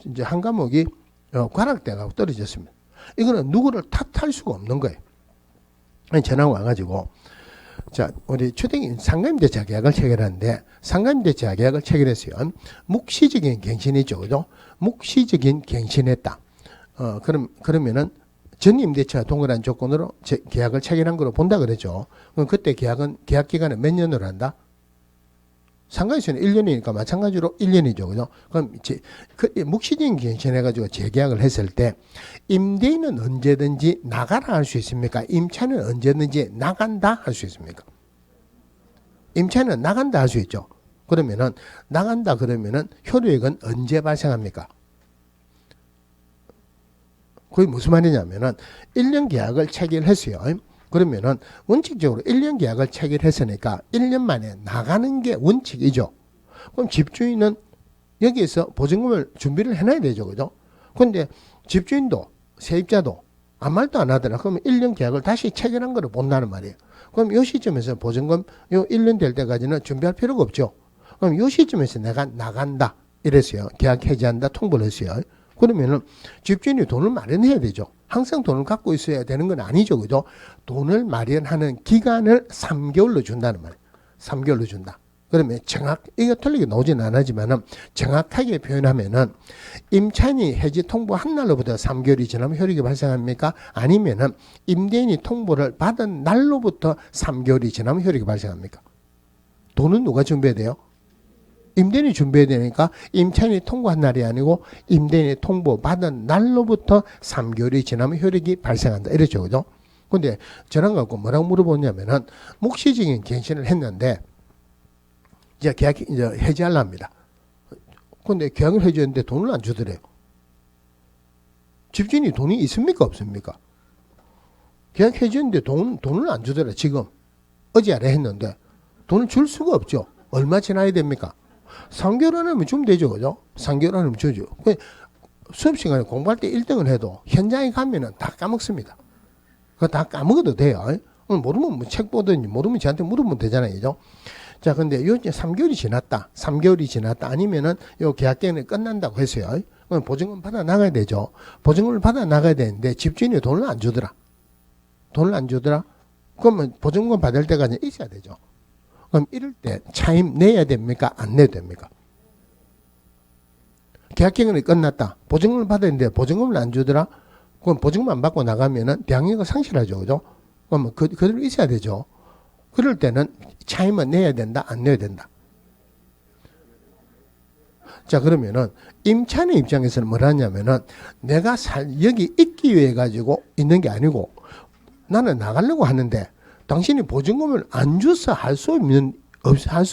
이제 한 과목이 과락돼가지고 떨어졌습니다. 이거는 누구를 탓할 수가 없는 거예요. 전화 와가지고 자 우리 초등이 상가임대차 계약을 체결하는데 상가임대차 계약을 체결했어요. 묵시적인 갱신이죠, 그죠? 묵시적인 갱신했다. 그러면은 전임대차 동일한 조건으로 계약을 체결한 거로 본다 그랬죠. 그럼 그때 계약 기간은 몇 년으로 한다? 상가에서는 1년이니까 마찬가지로 1년이죠. 그죠? 그럼 묵시적인 갱신해가지고 재계약을 했을 때 임대인은 언제든지 나가라 할 수 있습니까? 임차인은 언제든지 나간다 할 수 있습니까? 임차인은 나간다 할 수 있죠. 그러면은 나간다 그러면은 효력은 언제 발생합니까? 그게 무슨 말이냐면은 1년 계약을 체결했어요. 그러면은 원칙적으로 1년 계약을 체결했으니까 1년 만에 나가는 게 원칙이죠. 그럼 집주인은 여기에서 보증금을 준비를 해놔야 되죠. 그죠? 근데 집주인도 세입자도 아무 말도 안 하더라. 그러면 1년 계약을 다시 체결한 거를 본다는 말이에요. 그럼 이 시점에서 보증금 요 1년 될 때까지는 준비할 필요가 없죠. 그럼 이 시점에서 내가 나간다 이랬어요. 계약 해지한다 통보를 했어요. 그러면은 집주인이 돈을 마련해야 되죠. 항상 돈을 갖고 있어야 되는 건 아니죠. 그죠? 돈을 마련하는 기간을 3개월로 준다는 말이에요. 3개월로 준다. 그러면 이거 틀리게 나오지는 않았지만은 정확하게 표현하면은 임차인이 해지 통보한 날로부터 3개월이 지나면 효력이 발생합니까? 아니면은 임대인이 통보를 받은 날로부터 3개월이 지나면 효력이 발생합니까? 돈은 누가 준비해야 돼요? 임대인이 준비해야 되니까 임차인이 통보한 날이 아니고 임대인이 통보받은 날로부터 3개월이 지나면 효력이 발생한다. 이랬죠. 그죠? 근데 저랑 갖고 뭐라고 물어보냐면은 묵시적인 갱신을 했는데 이제 이제 해지하려 합니다. 근데 계약을 해주는데 돈을 안 주더래요. 집주인이 돈이 있습니까? 없습니까? 계약 해주는데 돈을 안 주더래요. 지금. 어제 아래 했는데 돈을 줄 수가 없죠. 얼마 지나야 됩니까? 3개월 안에 주면 되죠. 그죠? 3개월 안에 주죠. 수업 시간에 공부할 때 1등을 해도 현장에 가면은 다 까먹습니다. 그거 다 까먹어도 돼요. 모르면 뭐 책 보든지 모르면 저한테 물으면 되잖아요. 그죠? 자, 근데 요 3개월이 지났다. 3개월이 지났다. 아니면은 요 계약 기간이 끝난다고 했어요. 그럼 보증금 받아 나가야 되죠. 보증금을 받아 나가야 되는데 집주인이 돈을 안 주더라. 돈을 안 주더라? 그러면 보증금 받을 때까지 있어야 되죠. 그럼 이럴 때 차임 내야 됩니까? 안 내야 됩니까? 계약 기간이 끝났다. 보증금을 받았는데 보증금을 안 주더라? 그럼 보증금 안 받고 나가면은 대항력을 상실하죠. 그죠? 그러면 그대로 있어야 되죠. 그럴 때는 차임은 내야 된다? 안 내야 된다? 자, 그러면은 임차인의 입장에서는 뭘 하냐면은 내가 여기 있기 위해 가지고 있는 게 아니고 나는 나가려고 하는데 당신이 보증금을 안 줘서 할 수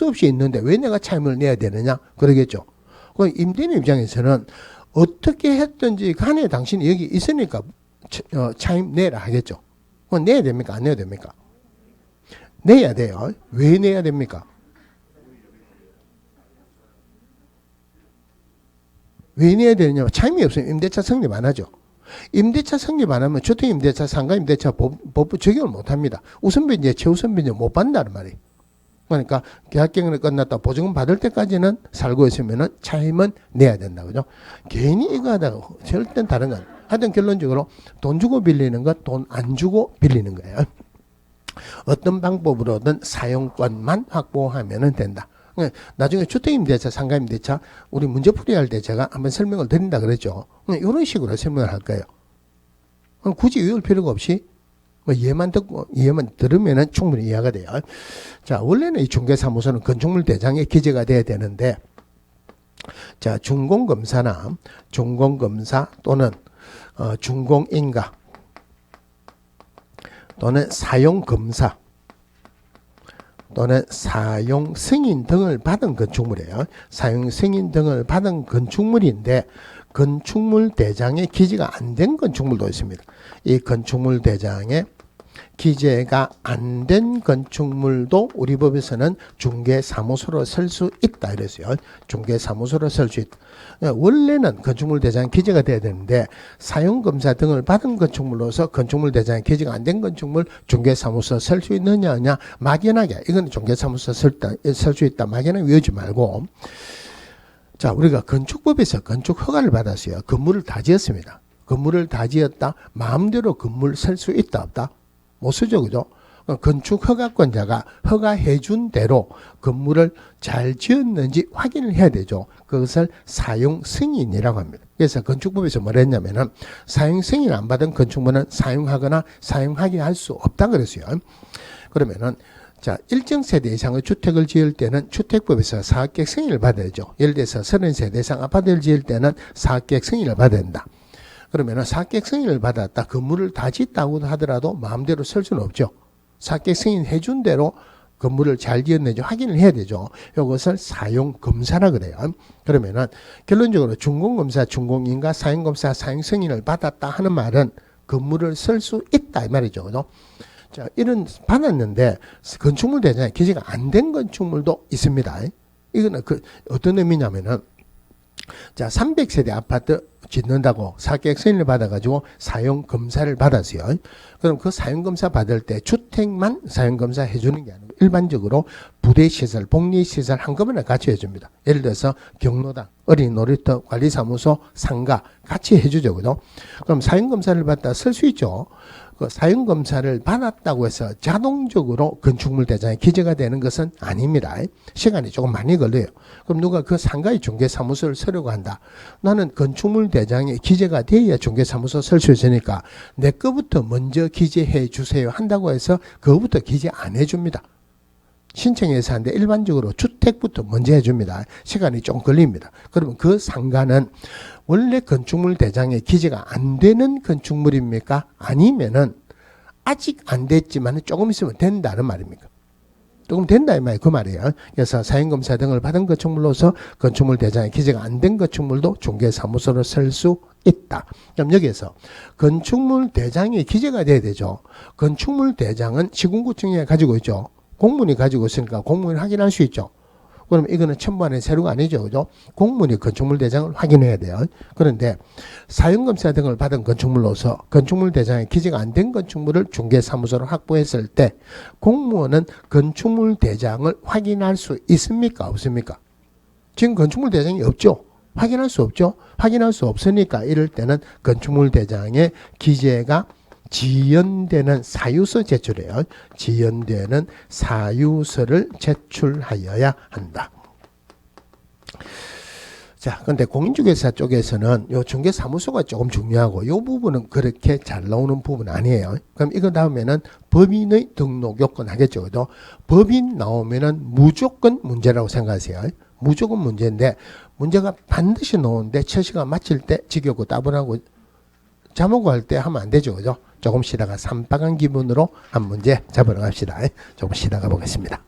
없이 있는데 왜 내가 차임을 내야 되느냐? 그러겠죠. 그 임대인 입장에서는 어떻게 했든지 간에 당신이 여기 있으니까 차임 내라 하겠죠. 그건 내야 됩니까? 안 내야 됩니까? 내야 돼요. 왜 내야 됩니까? 왜 내야 되느냐? 차임이 없으면 임대차 성립 안 하죠. 임대차 성립 안 하면 주택임대차, 상가임대차 법부 적용을 못 합니다. 우선변제, 최우선변제 못 받는다는 말이에요. 그러니까 계약기간이 끝났다 보증금 받을 때까지는 살고 있으면은 차임은 내야 된다. 그죠? 괜히 이거 하다가 절대 다른 건. 하여튼 결론적으로 돈 주고 빌리는 것, 돈 안 주고 빌리는 거예요. 어떤 방법으로든 사용권만 확보하면 된다. 나중에 주택임대차, 상가임대차 우리 문제풀이 할 때 제가 한번 설명을 드린다 그랬죠. 이런 식으로 설명을 할 거예요. 굳이 외울 필요가 없이 이해만 들으면 충분히 이해가 돼요. 자, 원래는 이 중개사무소는 건축물 대장에 기재가 돼야 되는데 자, 준공검사나 준공검사 또는 준공인가 또는 사용검사 또는 사용 승인 등을 받은 건축물이에요. 사용 승인 등을 받은 건축물인데 건축물 대장에 기재가 안 된 건축물도 있습니다. 이 건축물 대장에 기재가 안 된 건축물도 우리 법에서는 중개사무소로 설 수 있다 이랬어요. 중개사무소로 설 수 있다. 원래는 건축물 대장에 기재가 돼야 되는데 사용검사 등을 받은 건축물로서 건축물 대장에 기재가 안 된 건축물 중개사무소 설 수 있느냐 하냐 막연하게 이건 중개사무소 설 수 있다 막연하게 외우지 말고, 자, 우리가 건축법에서 건축 허가를 받았어요. 건물을 다 지었습니다. 건물을 다 지었다 마음대로 건물 설 수 있다 없다? 못 쓰죠, 그죠? 건축 허가권자가 허가해 준 대로 건물을 잘 지었는지 확인을 해야 되죠. 그것을 사용 승인이라고 합니다. 그래서 건축법에서 뭐라 했냐면은 사용 승인 안 받은 건축물은 사용하거나 사용하게 할 수 없다 그랬어요. 그러면은 자, 일정 세대 이상의 주택을 지을 때는 주택법에서 사업계획 승인을 받아야죠. 예를 들어서 30세대 이상 아파트를 지을 때는 사업계획 승인을 받아야 된다. 그러면 사업계획 승인을 받았다. 건물을 다 짓다고 하더라도 마음대로 설 수는 없죠. 사업계획 승인 해준 대로 건물을 잘 지었는지 확인을 해야 되죠. 이것을 사용검사라 그래요. 그러면은 결론적으로 준공검사, 준공인가, 사용검사, 사용승인을 받았다 하는 말은 건물을 설 수 있다 이 말이죠. 그죠? 자, 이런 받았는데 건축물 대장에 기재가 안 된 건축물도 있습니다. 이거는 어떤 의미냐면은 자, 300세대 아파트 짓는다고 사업계획 승인을 받아가지고 사용검사를 받았어요. 그럼 그 사용검사 받을 때 주택만 사용검사 해주는 게 아니고 일반적으로 부대시설, 복리시설 한꺼번에 같이 해줍니다. 예를 들어서 경로당, 어린이 놀이터, 관리사무소, 상가 같이 해주죠. 그죠? 그럼 사용검사를 받다 쓸 수 있죠. 그 사용검사를 받았다고 해서 자동적으로 건축물 대장에 기재가 되는 것은 아닙니다. 시간이 조금 많이 걸려요. 그럼 누가 그 상가의 중개사무소를 서려고 한다. 나는 건축물 대장에 기재가 돼야 중개사무소 설 수 있으니까 내 거부터 먼저 기재해 주세요 한다고 해서 그거부터 기재 안 해줍니다. 신청해서 하는데 일반적으로 주택부터 먼저 해줍니다. 시간이 좀 걸립니다. 그러면 그 상가는 원래 건축물 대장에 기재가 안 되는 건축물입니까? 아니면은 아직 안 됐지만 조금 있으면 된다는 말입니까? 조금 된다 이 말이에요. 그 말이에요. 그래서 사용검사 등을 받은 건축물로서 건축물 대장에 기재가 안 된 건축물도 중개사무소로 설 수 있다. 그럼 여기에서 건축물 대장에 기재가 돼야 되죠. 건축물 대장은 시군구청에 가지고 있죠. 공문이 가지고 있으니까 공문을 확인할 수 있죠. 그럼 이거는 첨부하는 세로가 아니죠. 그죠? 공문이 건축물 대장을 확인해야 돼요. 그런데 사용검사 등을 받은 건축물로서 건축물 대장에 기재가 안 된 건축물을 중개사무소로 확보했을 때 공무원은 건축물 대장을 확인할 수 있습니까? 없습니까? 지금 건축물 대장이 없죠. 확인할 수 없죠. 확인할 수 없으니까 이럴 때는 건축물 대장에 기재가 지연되는 사유서 제출해요. 지연되는 사유서를 제출하여야 한다. 자, 근데 공인중개사 쪽에서는 요 중개사무소가 조금 중요하고 요 부분은 그렇게 잘 나오는 부분은 아니에요. 그럼 이거 다음에는 법인의 등록 요건 하겠죠. 그죠? 법인 나오면은 무조건 문제라고 생각하세요. 무조건 문제인데 문제가 반드시 나오는데 처시가 마칠 때 지겹고 따분하고 자모고 할 때 하면 안 되죠. 그죠? 조금 쉬다가 삼박한 기분으로 한 문제 잡으러 갑시다. 조금 쉬다가 보겠습니다.